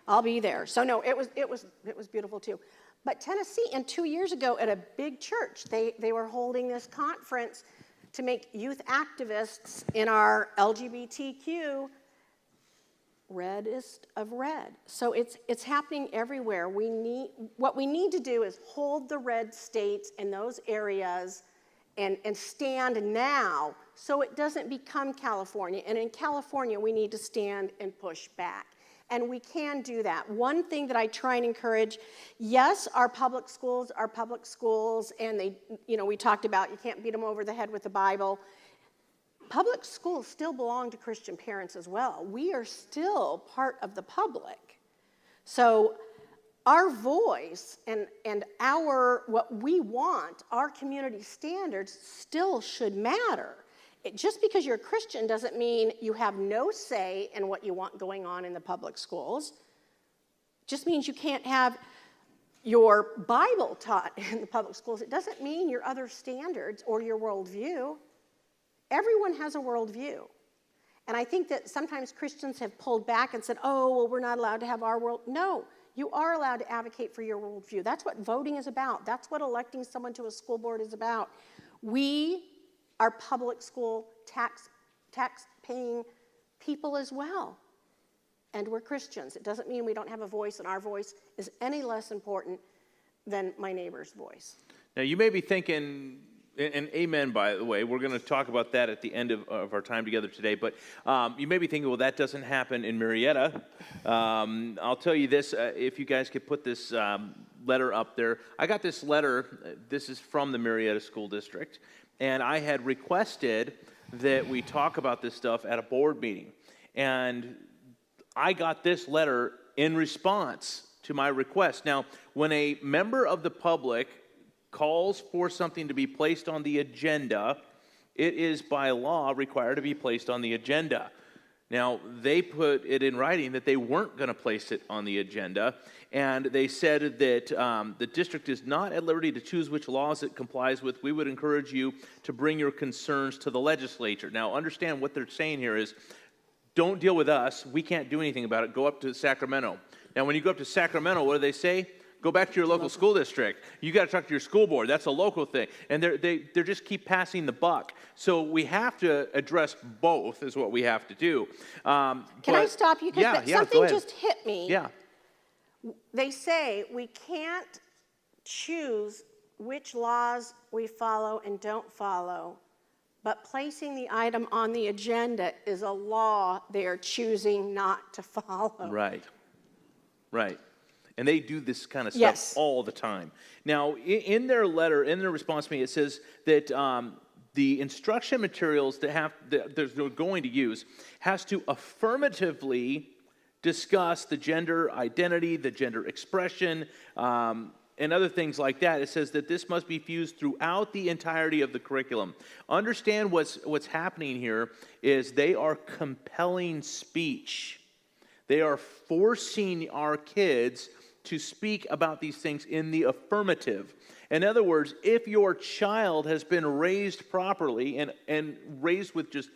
I'll be there. So no, it was beautiful too. But Tennessee, and 2 years ago at a big church, they were holding this conference to make youth activists in our LGBTQ reddest of red. So it's happening everywhere. What we need to do is hold the red states in those areas and stand now so it doesn't become California. And in California, we need to stand and push back. And we can do that. One thing that I try and encourage, yes, our public schools are public schools, and they, we talked about you can't beat them over the head with the Bible. Public schools still belong to Christian parents as well. We are still part of the public. So our voice and what we want, our community standards still should matter. Just because you're a Christian doesn't mean you have no say in what you want going on in the public schools. Just means you can't have your Bible taught in the public schools. It doesn't mean your other standards or your worldview. Everyone has a worldview. And I think that sometimes Christians have pulled back and said, we're not allowed to have our world. No, you are allowed to advocate for your worldview. That's what voting is about. That's what electing someone to a school board is about. We are public school tax-paying people as well. And we're Christians. It doesn't mean we don't have a voice, and our voice is any less important than my neighbor's voice. Now, you may be thinking, and amen, by the way, we're going to talk about that at the end of our time together today, but you may be thinking, well, that doesn't happen in Marietta. I'll tell you this, if you guys could put this letter up there. I got this letter, this is from the Marietta School District, and I had requested that we talk about this stuff at a board meeting. And I got this letter in response to my request. Now, when a member of the public calls for something to be placed on the agenda, it is by law required to be placed on the agenda. Now, they put it in writing that they weren't going to place it on the agenda, and they said that the district is not at liberty to choose which laws it complies with. We would encourage you to bring your concerns to the legislature. Now, understand what they're saying here is, don't deal with us. We can't do anything about it. Go up to Sacramento. Now, when you go up to Sacramento, what do they say? Go back to your local school district. You got to talk to your school board. That's a local thing. And they just keep passing the buck. So we have to address both is what we have to do. Can I stop you? Because something just hit me. Yeah. They say we can't choose which laws we follow and don't follow, but placing the item on the agenda is a law they are choosing not to follow. Right. Right. And they do this kind of stuff all the time. Now, in their letter, in their response to me, it says that the instruction materials that they're going to use has to affirmatively discuss the gender identity, the gender expression, and other things like that. It says that this must be fused throughout the entirety of the curriculum. Understand what's happening here is they are compelling speech. They are forcing our kids to speak about these things in the affirmative. In other words, if your child has been raised properly and raised with just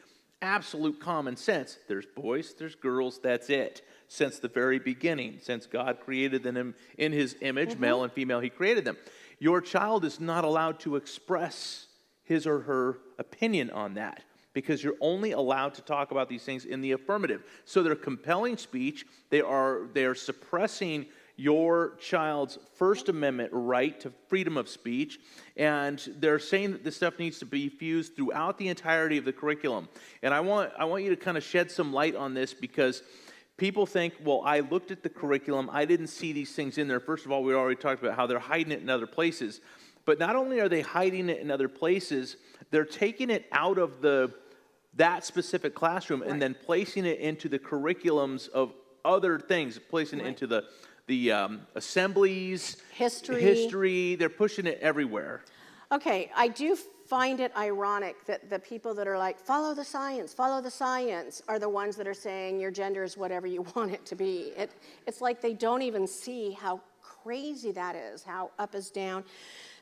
absolute common sense. There's boys, there's girls, that's it. Since the very beginning, since God created them in his image, male and female, he created them. Your child is not allowed to express his or her opinion on that, because you're only allowed to talk about these things in the affirmative. So they're compelling speech. They are suppressing your child's First Amendment right to freedom of speech, and they're saying that this stuff needs to be fused throughout the entirety of the curriculum. And I want you to kind of shed some light on this, because people think, well, I looked at the curriculum, I didn't see these things in there. First of all, we already talked about how they're hiding it in other places. But not only are they hiding it in other places, they're taking it out of that specific classroom and then placing it into the curriculums of other things, placing it into the assemblies, history. They're pushing it everywhere. Okay, I do find it ironic that the people that are like, follow the science, are the ones that are saying your gender is whatever you want it to be. It's like they don't even see how crazy that is, how up is down.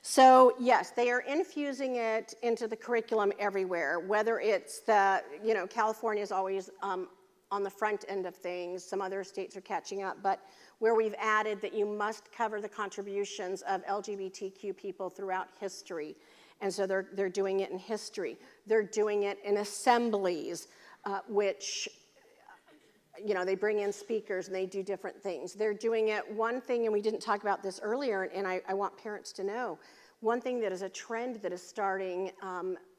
So yes, they are infusing it into the curriculum everywhere, whether it's California is always on the front end of things. Some other states are catching up, but where we've added that you must cover the contributions of LGBTQ people throughout history. And so they're doing it in history. They're doing it in assemblies, which, they bring in speakers and they do different things. They're doing it, one thing, and we didn't talk about this earlier, and I want parents to know, one thing that is a trend that is starting,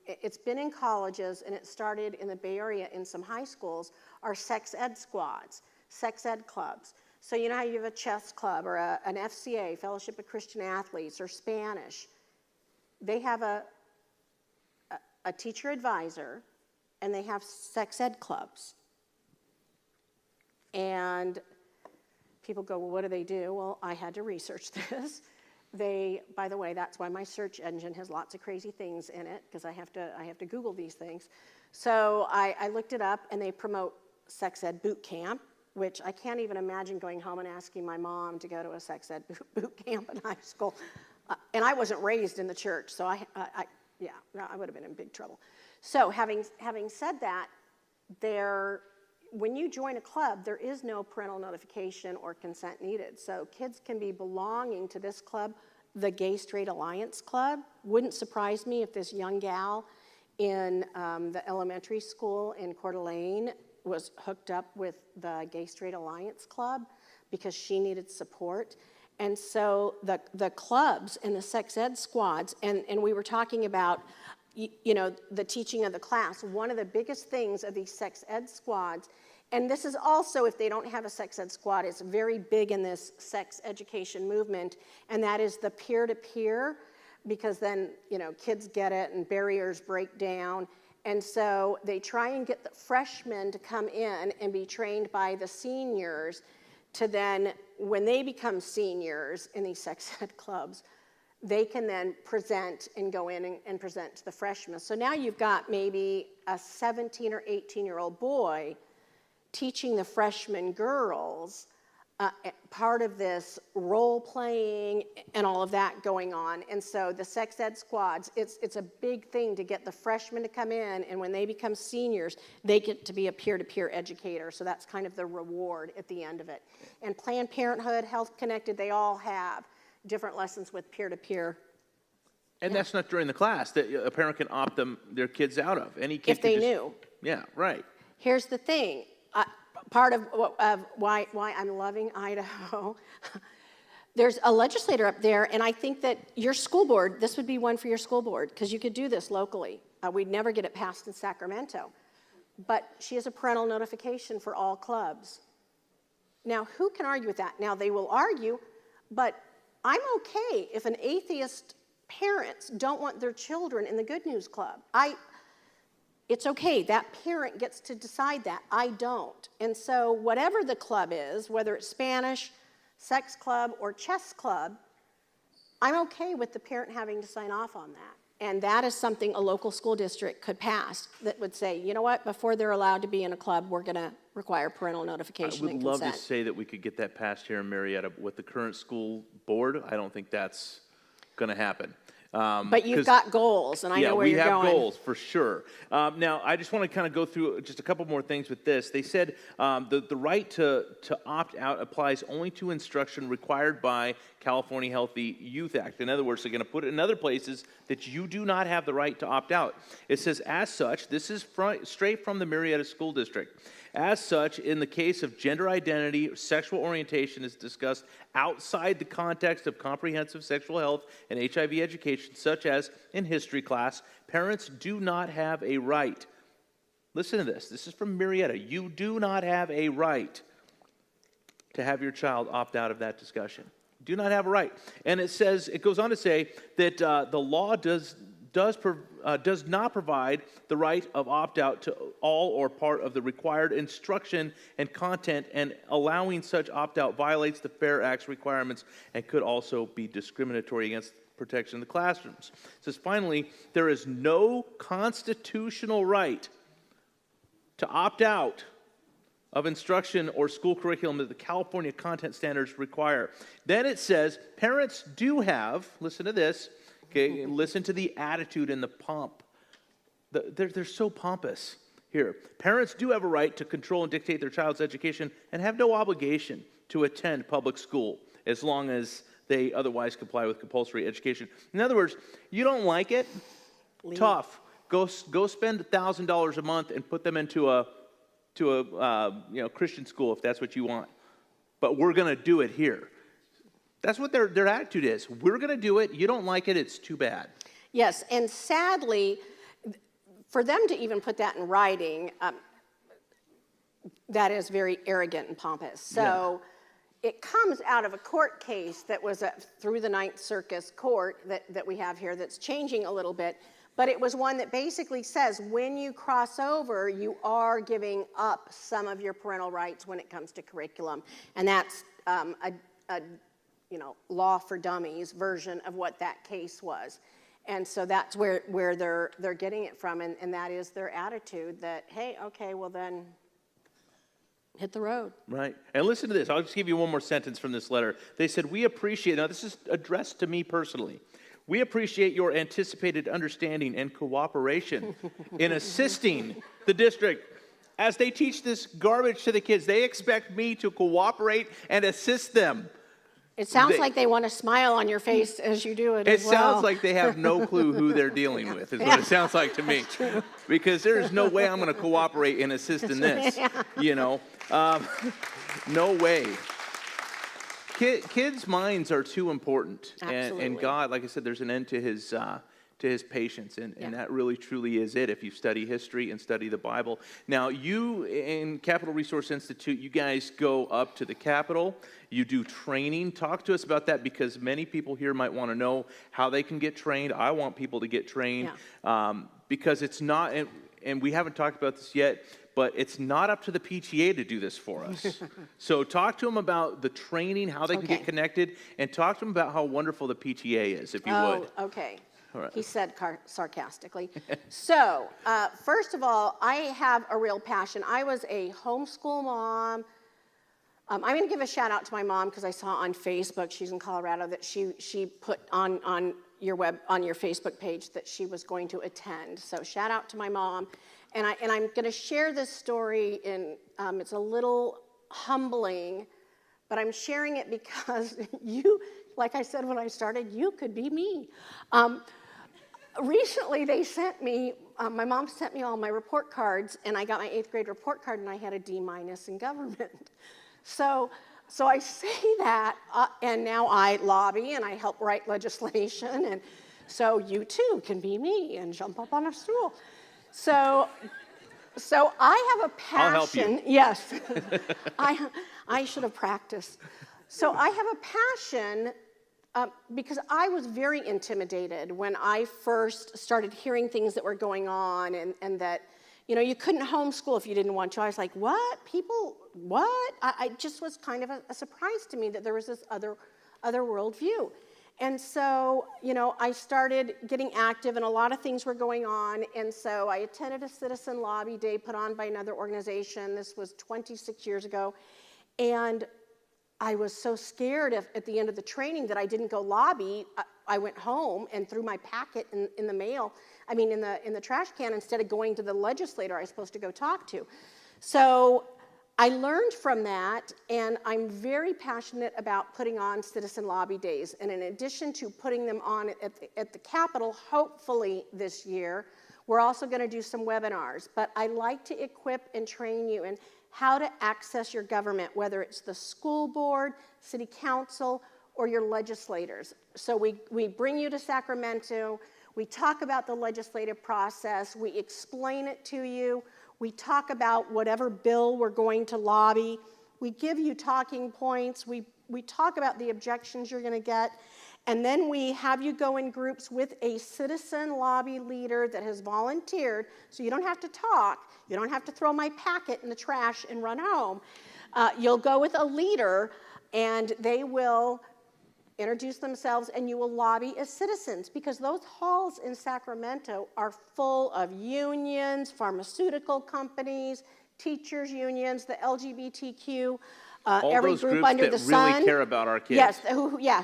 it's been in colleges and it started in the Bay Area in some high schools, are sex ed squads, sex ed clubs. So you know how you have a chess club or an FCA, Fellowship of Christian Athletes, or Spanish. They have a teacher advisor, and they have sex ed clubs. And people go, well, what do they do? Well, I had to research this. By the way, that's why my search engine has lots of crazy things in it, because I have to Google these things. So I looked it up, and they promote sex ed boot camp, which I can't even imagine going home and asking my mom to go to a sex ed boot camp in high school. And I wasn't raised in the church, so I would have been in big trouble. So having said that, when you join a club, there is no parental notification or consent needed. So kids can be belonging to this club, the Gay Straight Alliance Club. Wouldn't surprise me if this young gal in the elementary school in Coeur d'Alene was hooked up with the Gay Straight Alliance Club because she needed support. And so the clubs and the sex ed squads, and we were talking about, the teaching of the class. One of the biggest things of these sex ed squads, and this is also, if they don't have a sex ed squad, it's very big in this sex education movement, and that is the peer-to-peer, because then, kids get it and barriers break down. And so they try and get the freshmen to come in and be trained by the seniors to then, when they become seniors in these sex ed clubs, they can then present and go in and present to the freshmen. So now you've got maybe a 17 or 18-year-old boy teaching the freshman girls part of this role playing and all of that going on. And so the sex ed squads, it's a big thing to get the freshmen to come in, and when they become seniors, they get to be a peer-to-peer educator. So that's kind of the reward at the end of it. And Planned Parenthood, Health Connected, they all have different lessons with peer-to-peer. And that's not during the class that a parent can opt their kids out of. Any kid if they knew. Yeah, right. Here's the thing. Part of why I'm loving Idaho, there's a legislator up there, and I think that your school board, this would be one for your school board, because you could do this locally. We'd never get it passed in Sacramento. But she has a parental notification for all clubs. Now, who can argue with that? Now, they will argue, but I'm okay if an atheist parents don't want their children in the Good News Club. It's okay, that parent gets to decide that. I don't. And so whatever the club is, whether it's Spanish, sex club, or chess club, I'm okay with the parent having to sign off on that. And that is something a local school district could pass that would say, you know what, before they're allowed to be in a club, we're going to require parental notification and consent. I would love to say that we could get that passed here in Marietta with the current school board. I don't think that's going to happen. But you've got goals, and I know where you're going. Yeah, we have goals for sure. Now, I just want to kind of go through just a couple more things with this. They said the right to opt out applies only to instruction required by California Healthy Youth Act. In other words, they're going to put it in other places that you do not have the right to opt out. It says, as such, this is straight from the Marietta School District. As such, in the case of gender identity, sexual orientation is discussed outside the context of comprehensive sexual health and HIV education, such as in history class, parents do not have a right. Listen to this. This is from Marietta. You do not have a right to have your child opt out of that discussion. Do not have a right. And it goes on to say that the law does not provide the right of opt-out to all or part of the required instruction and content, and allowing such opt-out violates the FAIR Act's requirements and could also be discriminatory against protection in the classrooms. It says, finally, there is no constitutional right to opt out of instruction or school curriculum that the California content standards require. Then it says, parents do have, listen to this, okay, listen to the attitude and the pomp. They're so pompous here. Parents do have a right to control and dictate their child's education and have no obligation to attend public school as long as they otherwise comply with compulsory education. In other words, you don't like it? Leave. Tough. Go spend $1,000 a month and put them into a Christian school if that's what you want. But we're going to do it here. That's what their attitude is. We're going to do it. You don't like it. It's too bad. Yes, and sadly, for them to even put that in writing, that is very arrogant and pompous. So it comes out of a court case that was through the Ninth Circuit Court that we have here that's changing a little bit. But it was one that basically says when you cross over, you are giving up some of your parental rights when it comes to curriculum. And that's a law for dummies version of what that case was. And so that's where they're getting it from, and that is their attitude that, hey, okay, well then, hit the road. Right. And listen to this. I'll just give you one more sentence from this letter. They said, we appreciate, now this is addressed to me personally, we appreciate your anticipated understanding and cooperation in assisting the district as they teach this garbage to the kids. They expect me to cooperate and assist them. It sounds like they want to smile on your face as you do it as well. It sounds like they have no clue who they're dealing with, is what it sounds like to me. Because there's no way I'm going to cooperate and assist in this, no way. Kids' minds are too important. And God, like I said, there's an end to his patience, and that really truly is it if you study history and study the Bible. Now, you in Capital Resource Institute, you guys go up to the Capitol, you do training. Talk to us about that, because many people here might want to know how they can get trained. I want people to get trained, because it's not, and we haven't talked about this yet, but it's not up to the PTA to do this for us. So talk to them about the training, how they can get connected, and talk to them about how wonderful the PTA is, if you would. Okay. Right. He said sarcastically. So, first of all, I have a real passion. I was a homeschool mom. I'm going to give a shout out to my mom, because I saw on Facebook, she's in Colorado, that she put on your Facebook page that she was going to attend. So shout out to my mom. And I'm going to share this story in, it's a little humbling, but I'm sharing it because you, like I said when I started, you could be me. Recently, they sent me, my mom sent me all my report cards, and I got my 8th grade report card, and I had a D- in government. So I say that, and now I lobby, and I help write legislation, and so you too can be me and jump up on a stool. So I have a passion. I'll help you. Yes, I should have practiced. So I have a passion because I was very intimidated when I first started hearing things that were going on, and that, you couldn't homeschool if you didn't want to. I was like, what? People, what? I just was kind of a surprise to me that there was this other worldview. And so, I started getting active, and a lot of things were going on. And so I attended a citizen lobby day put on by another organization. This was 26 years ago. And I was so scared at the end of the training that I didn't go lobby. I went home and threw my packet in the mail, in the trash can, instead of going to the legislator I was supposed to go talk to. So I learned from that, and I'm very passionate about putting on citizen lobby days. And in addition to putting them on at the Capitol, hopefully this year, we're also going to do some webinars. But I like to equip and train you in how to access your government, whether it's the school board, city council, or your legislators. So we bring you to Sacramento, we talk about the legislative process, we explain it to you, we talk about whatever bill we're going to lobby, we give you talking points, we talk about the objections you're gonna get, and then we have you go in groups with a citizen lobby leader that has volunteered, so you don't have to talk, you don't have to throw my packet in the trash and run home. You'll go with a leader, and they will introduce themselves, and you will lobby as citizens, because those halls in Sacramento are full of unions, pharmaceutical companies, teachers unions, the LGBTQ, every those group groups under that the sun. really care about our kids. Yes,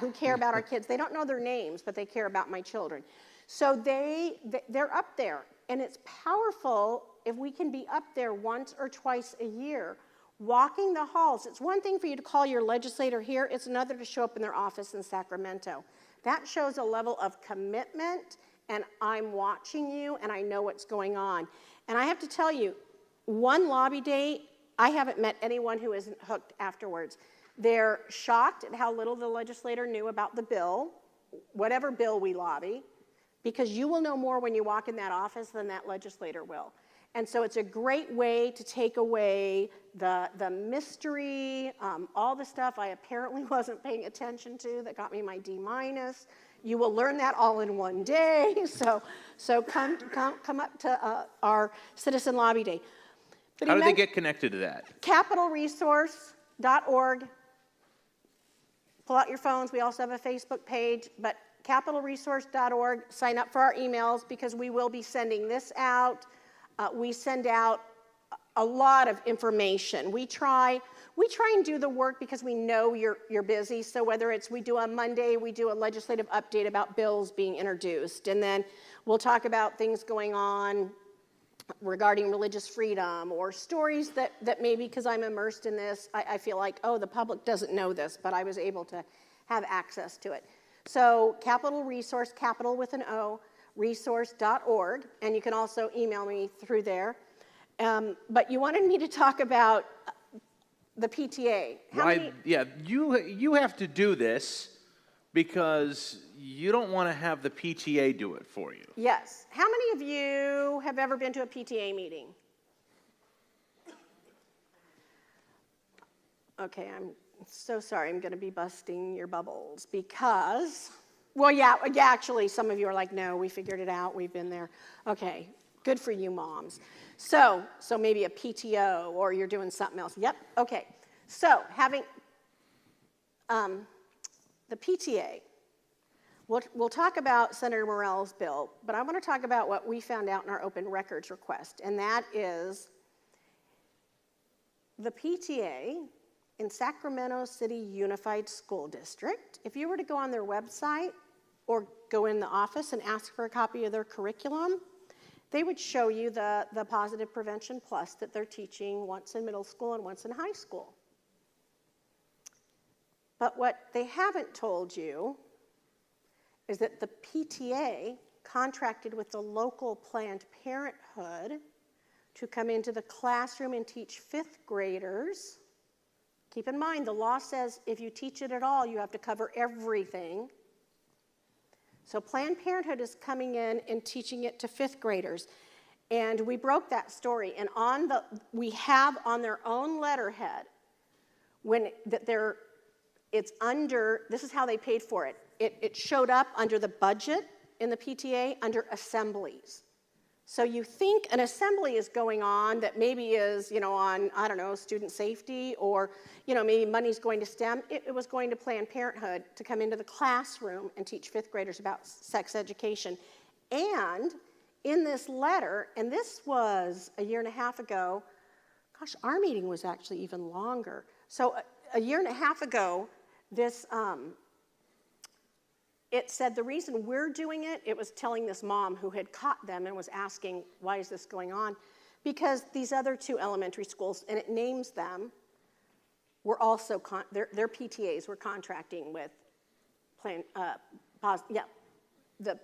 who care about our kids. They don't know their names, but they care about my children. So they're up there, and it's powerful if we can be up there once or twice a year, walking the halls. It's one thing for you to call your legislator here, it's another to show up in their office in Sacramento. That shows a level of commitment, and I'm watching you, and I know what's going on. And I have to tell you, one lobby day, I haven't met anyone who isn't hooked afterwards. They're shocked at how little the legislator knew about the bill, whatever bill we lobby, because you will know more when you walk in that office than that legislator will. And so it's a great way to take away the mystery, all the stuff I apparently wasn't paying attention to that got me my D-. You will learn that all in one day. So come up to our Citizen Lobby Day. But How do they get connected to that? CapitalResource.org. Pull out your phones. We also have a Facebook page, but CapitalResource.org. Sign up for our emails, because we will be sending this out. We send out a lot of information. We try and do the work because we know you're busy. So whether it's we do on Monday, we do a legislative update about bills being introduced, and then we'll talk about things going on regarding religious freedom, or stories that maybe because I'm immersed in this, I feel like, oh, the public doesn't know this, but I was able to have access to it. So Capital Resource, capital with an O, resource.org, and you can also email me through there. But you wanted me to talk about the PTA. You have to do this because you don't want to have the PTA do it for you. Yes. How many of you have ever been to a PTA meeting? Okay, I'm so sorry. I'm going to be busting your bubbles because, well, yeah, actually, some of you are like, no, we figured it out. We've been there. Okay, good for you, moms. So maybe a PTO, or you're doing something else. Yep, okay. So having the PTA, we'll talk about Senator Morell's bill, but I want to talk about what we found out in our open records request, and that is the PTA in Sacramento City Unified School District. If you were to go on their website or go in the office and ask for a copy of their curriculum, they would show you the Positive Prevention Plus that they're teaching once in middle school and once in high school. But what they haven't told you is that the PTA contracted with the local Planned Parenthood to come into the classroom and teach fifth graders. Keep in mind, the law says if you teach it at all, you have to cover everything. So Planned Parenthood is coming in and teaching it to fifth graders. And we broke that story. And we have on their own letterhead, it's under, this is how they paid for it. It showed up under the budget in the PTA under assemblies. So you think an assembly is going on that maybe is, on, I don't know, student safety, or, maybe money's going to STEM. It was going to Planned Parenthood to come into the classroom and teach fifth graders about sex education. And in this letter, and this was a year and a half ago, gosh, our meeting was actually even longer. So a year and a half ago, this, it said the reason we're doing it, it was telling this mom who had caught them and was asking, why is this going on? Because these other 2 elementary schools, and it names them, were also, their PTAs were contracting with the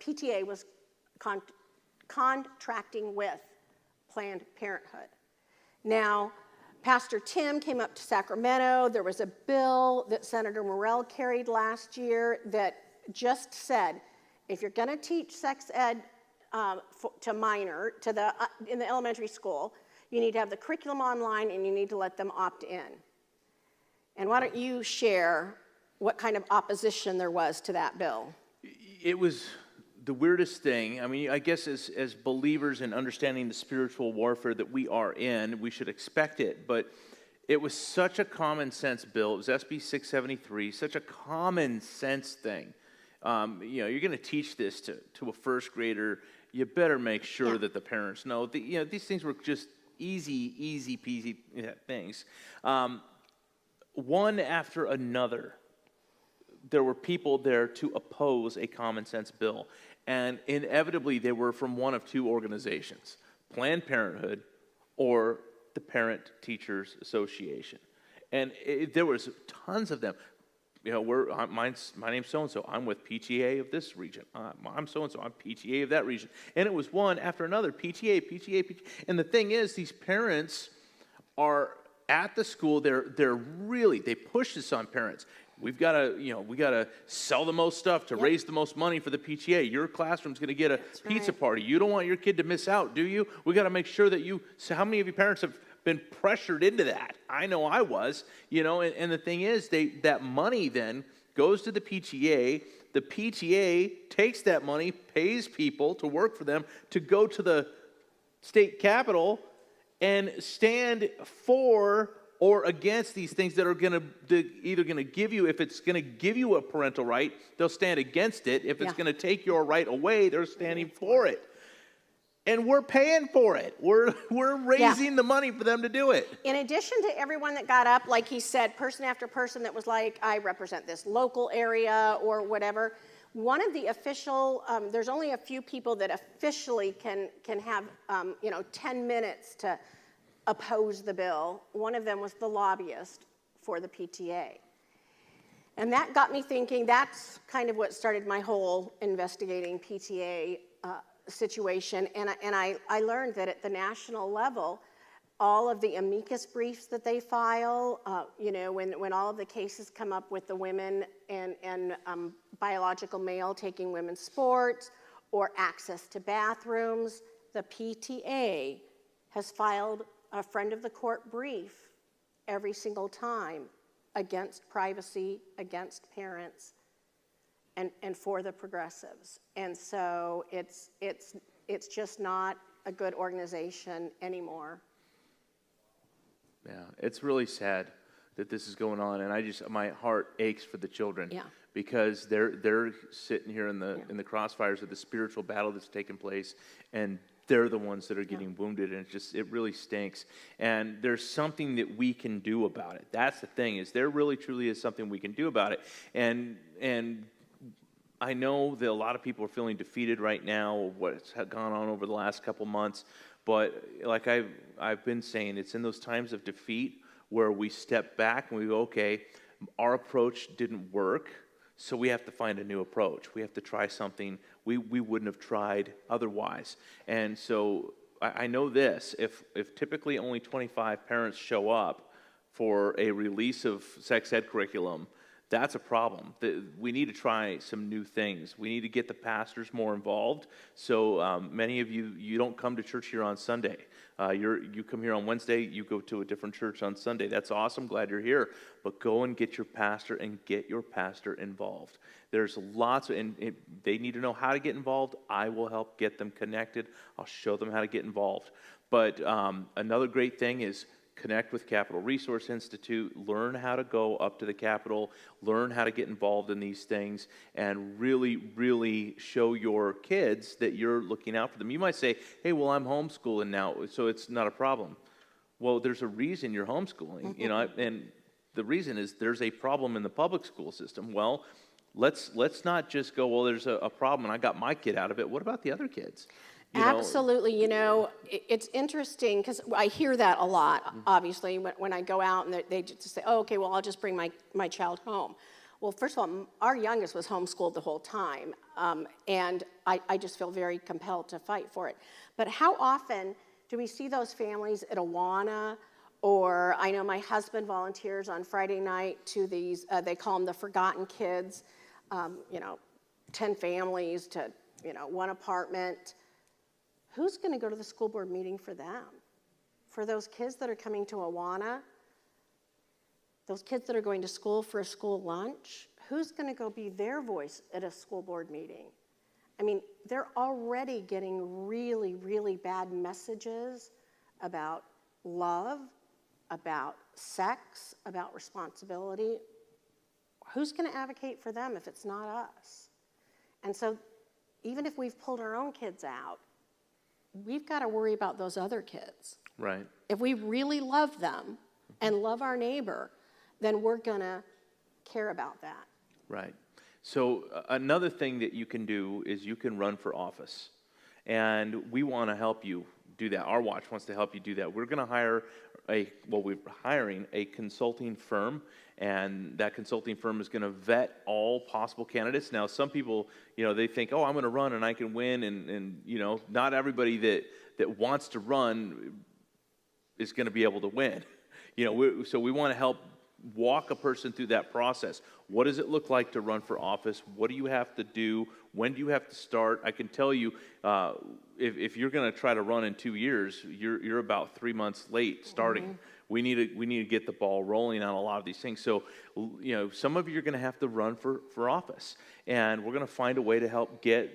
PTA was contracting with Planned Parenthood. Now, Pastor Tim came up to Sacramento. There was a bill that Senator Morrell carried last year that just said, if you're going to teach sex ed to minor, in the elementary school, you need to have the curriculum online and you need to let them opt in. And why don't you share what kind of opposition there was to that bill? It was the weirdest thing. I mean, I guess as believers in understanding the spiritual warfare that we are in, we should expect it. But it was such a common sense bill. It was SB 673, such a common sense thing. You're going to teach this to a first grader. You better make sure that the parents know. These things were just easy peasy things. One after another, there were people there to oppose a common sense bill. And inevitably, they were from one of 2 organizations, Planned Parenthood or the Parent Teachers Association. And there was tons of them. My name's so-and-so. I'm with PTA of this region. I'm so-and-so. I'm PTA of that region. And it was one after another, PTA. And the thing is, these parents are at the school. They push this on parents. We got to sell the most stuff to raise the most money for the PTA. Your classroom's going to get a pizza party. You don't want your kid to miss out, do you? We got to make sure that so how many of you parents have been pressured into that? I know I was, and the thing is, that money then goes to the PTA. The PTA takes that money, pays people to work for them to go to the state capitol and stand for or against these things that are either going to give you, if it's going to give you a parental right, they'll stand against it. If it's going to take your right away, they're standing for it. And we're paying for it. We're raising the money for them to do it. In addition to everyone that got up, like he said, person after person that was like, I represent this local area or whatever, one of the official, there's only a few people that officially can have, 10 minutes to oppose the bill. One of them was the lobbyist for the PTA. And that got me thinking, that's kind of what started my whole investigating PTA situation. And I learned that at the national level, all of the amicus briefs that they file, when all of the cases come up with the women and biological male taking women's sports or access to bathrooms, the PTA has filed a friend of the court brief every single time against privacy, against parents, and for the progressives. And so it's just not a good organization anymore. Yeah, it's really sad that this is going on, and my heart aches for the children. Yeah. Because they're sitting here in the crossfires of the spiritual battle that's taking place, and they're the ones that are getting wounded, and it really stinks. And there's something that we can do about it. That's the thing, is there really truly is something we can do about it. And I know that a lot of people are feeling defeated right now of what's gone on over the last couple months, but like I've been saying, it's in those times of defeat where we step back and we go, okay, our approach didn't work, so we have to find a new approach. We have to try something we wouldn't have tried otherwise. And so I know this, if typically only 25 parents show up for a release of sex ed curriculum, that's a problem. We need to try some new things. We need to get the pastors more involved. So many of you don't come to church here on Sunday. You come here on Wednesday, you go to a different church on Sunday. That's awesome, glad you're here. But go and get your pastor involved. There's lots, and they need to know how to get involved. I will help get them connected. I'll show them how to get involved. But another great thing is connect with Capitol Resource Institute, learn how to go up to the Capitol, learn how to get involved in these things, and really, really show your kids that you're looking out for them. You might say, hey, well, I'm homeschooling now, so it's not a problem. Well, there's a reason you're homeschooling, and the reason is there's a problem in the public school system. Well, let's not just go, well, there's a problem and I got my kid out of it. What about the other kids? Absolutely. It's interesting because I hear that a lot, obviously, when I go out and they just say, oh, okay, well, I'll just bring my child home. Well, first of all, our youngest was homeschooled the whole time, and I just feel very compelled to fight for it. But how often do we see those families at Awana, or I know my husband volunteers on Friday night to these, they call them the forgotten kids, 10 families to, one apartment. Who's going to go to the school board meeting for them? For those kids that are coming to Awana, those kids that are going to school for a school lunch, who's going to go be their voice at a school board meeting? I mean, they're already getting really, really bad messages about love, about sex, about responsibility. Who's going to advocate for them if it's not us? And so even if we've pulled our own kids out, we've got to worry about those other kids. Right. If we really love them and love our neighbor, then we're going to care about that. Right. So another thing that you can do is you can run for office. And we want to help you do that. Our watch wants to help you do that. We're going to we're hiring a consulting firm, and that consulting firm is going to vet all possible candidates. Now, some people, they think, oh, I'm going to run and I can win, and not everybody that wants to run is going to be able to win. So we want to help walk a person through that process. What does it look like to run for office? What do you have to do? When do you have to start? I can tell you, if you're going to try to run in 2 years, you're about 3 months late starting. Mm-hmm. We need to get the ball rolling on a lot of these things. So, some of you are going to have to run for office, and we're going to find a way to help get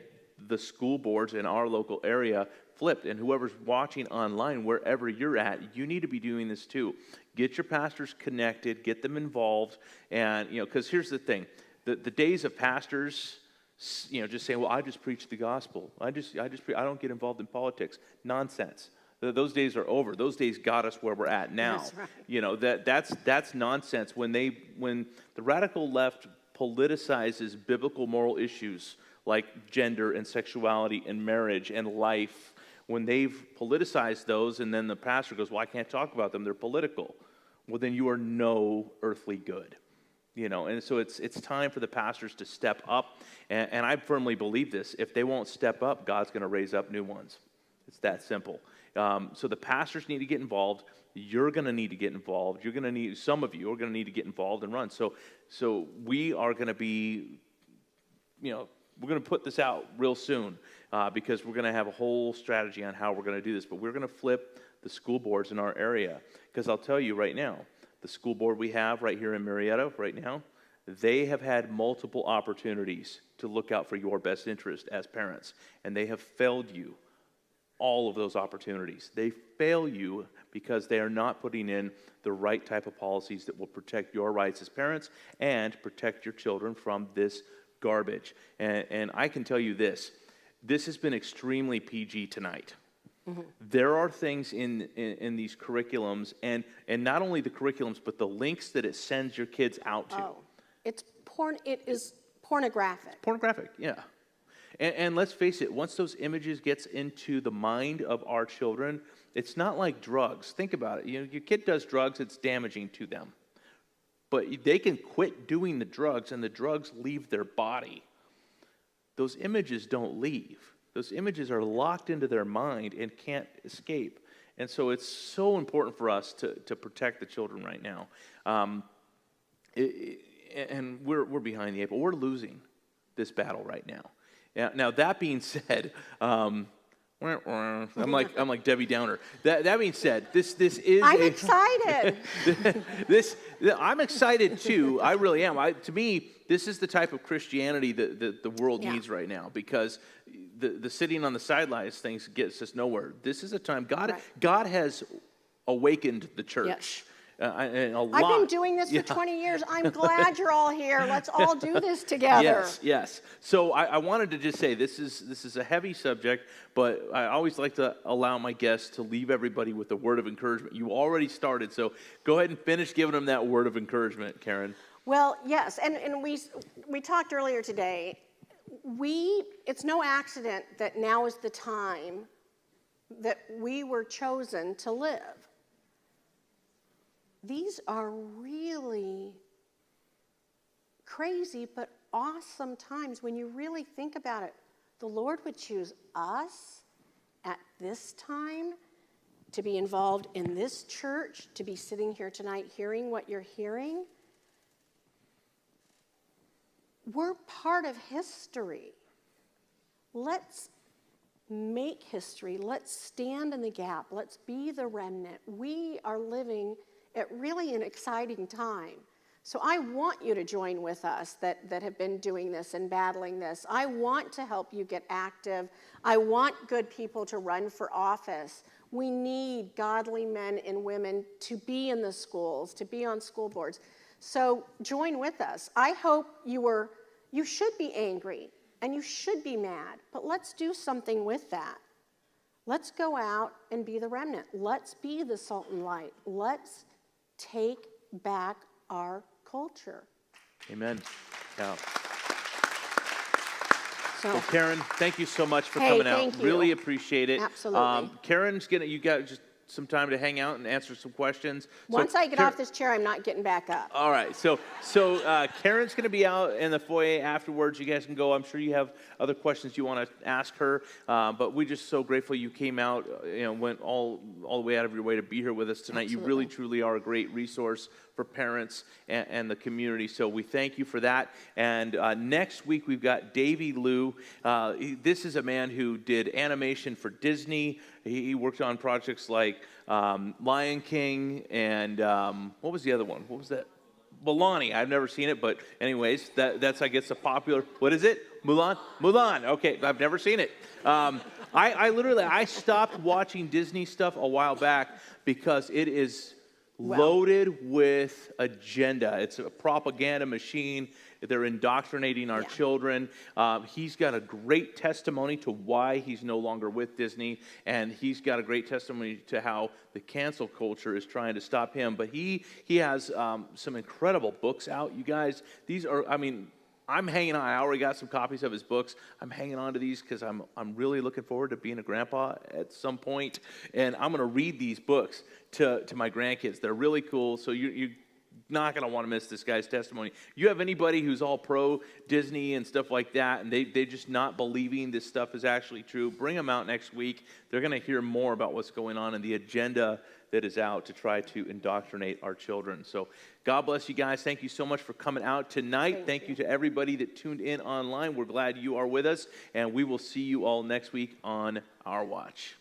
the school boards in our local area flipped. And whoever's watching online, wherever you're at, you need to be doing this too. Get your pastors connected, get them involved, and because here's the thing: the days of pastors, just saying, "Well, I just preach the gospel. I don't get involved in politics." Nonsense. Those days are over. Those days got us where we're at now. That's right. That's nonsense. When the radical left politicizes biblical moral issues like gender and sexuality and marriage and life, when they've politicized those, and then the pastor goes, well, I can't talk about them, they're political. Well, then you are no earthly good. And so it's time for the pastors to step up, and I firmly believe this. If they won't step up, God's going to raise up new ones. It's that simple. So the pastors need to get involved. You're going to need to get involved. Some of you are going to need to get involved and run. So we are going to be, we're going to put this out real soon because we're going to have a whole strategy on how we're going to do this. But we're going to flip the school boards in our area, because I'll tell you right now, the school board we have right here in Marietta right now, they have had multiple opportunities to look out for your best interest as parents, and they have failed you. All of those opportunities. They fail you because they are not putting in the right type of policies that will protect your rights as parents and protect your children from this garbage. And I can tell you this has been extremely PG tonight. Mm-hmm. There are things in these curriculums, and not only the curriculums, but the links that it sends your kids out to. Oh, it is pornographic. It's pornographic, yeah. And let's face it, once those images gets into the mind of our children, it's not like drugs. Think about it. Your kid does drugs, it's damaging to them. But they can quit doing the drugs, and the drugs leave their body. Those images don't leave. Those images are locked into their mind and can't escape. And so it's so important for us to protect the children right now. And we're behind the eight ball. We're losing this battle right now. Now that being said, I'm like Debbie Downer. That being said, this is. I'm excited. I'm excited too. I really am. To me, this is the type of Christianity that the world needs right now, because the sitting on the sidelines things gets us nowhere. This is a time God has awakened the church. Yes. and a lot. I've been doing this for 20 years. I'm glad you're all here. Let's all do this together. Yes. So I wanted to just say this is a heavy subject, but I always like to allow my guests to leave everybody with a word of encouragement. You already started, so go ahead and finish giving them that word of encouragement, Karen. Well, yes, and we talked earlier today. It's no accident that now is the time that we were chosen to live. These are really crazy but awesome times when you really think about it. The Lord would choose us at this time to be involved in this church, to be sitting here tonight hearing what you're hearing. We're part of history. Let's make history. Let's stand in the gap. Let's be the remnant. We are living at really an exciting time. So I want you to join with us that have been doing this and battling this. I want to help you get active. I want good people to run for office. We need godly men and women to be in the schools, to be on school boards. So join with us. I hope you should be angry and you should be mad, but let's do something with that. Let's go out and be the remnant. Let's be the salt and light. Let's take back our culture. Amen. Yeah. So, Well, Karen, thank you so much for Hey, coming out. thank you. Really appreciate it. Absolutely. Karen's you got just some time to hang out and answer some questions. once I get off this chair, I'm not getting back up. All right, so Karen's going to be out in the foyer afterwards. You guys can go. I'm sure you have other questions you want to ask her, but we're just so grateful you came out. Went all the way out of your way to be here with us tonight. Absolutely. You really, truly are a great resource for parents and the community. So we thank you for that. And next week we've got Davey Liu. This is a man who did animation for Disney. He worked on projects like Lion King and what was the other one? What was that? Milani. I've never seen it, but anyways, that's I guess a popular. What is it? Mulan. Mulan. Okay, I've never seen it. I stopped watching Disney stuff a while back because it is loaded with agenda. It's a propaganda machine. They're indoctrinating our children. He's got a great testimony to why he's no longer with Disney, and he's got a great testimony to how the cancel culture is trying to stop him. But he has some incredible books out, you guys. These are, I'm hanging on. I already got some copies of his books. I'm hanging on to these because I'm really looking forward to being a grandpa at some point, and I'm going to read these books to my grandkids. They're really cool. So you're not going to want to miss this guy's testimony. You have anybody who's all pro Disney and stuff like that, and they're just not believing this stuff is actually true, bring them out next week. They're going to hear more about what's going on and the agenda that is out to try to indoctrinate our children. So God bless you guys. Thank you so much for coming out tonight. Thank you to everybody that tuned in online. We're glad you are with us, and we will see you all next week on Our Watch.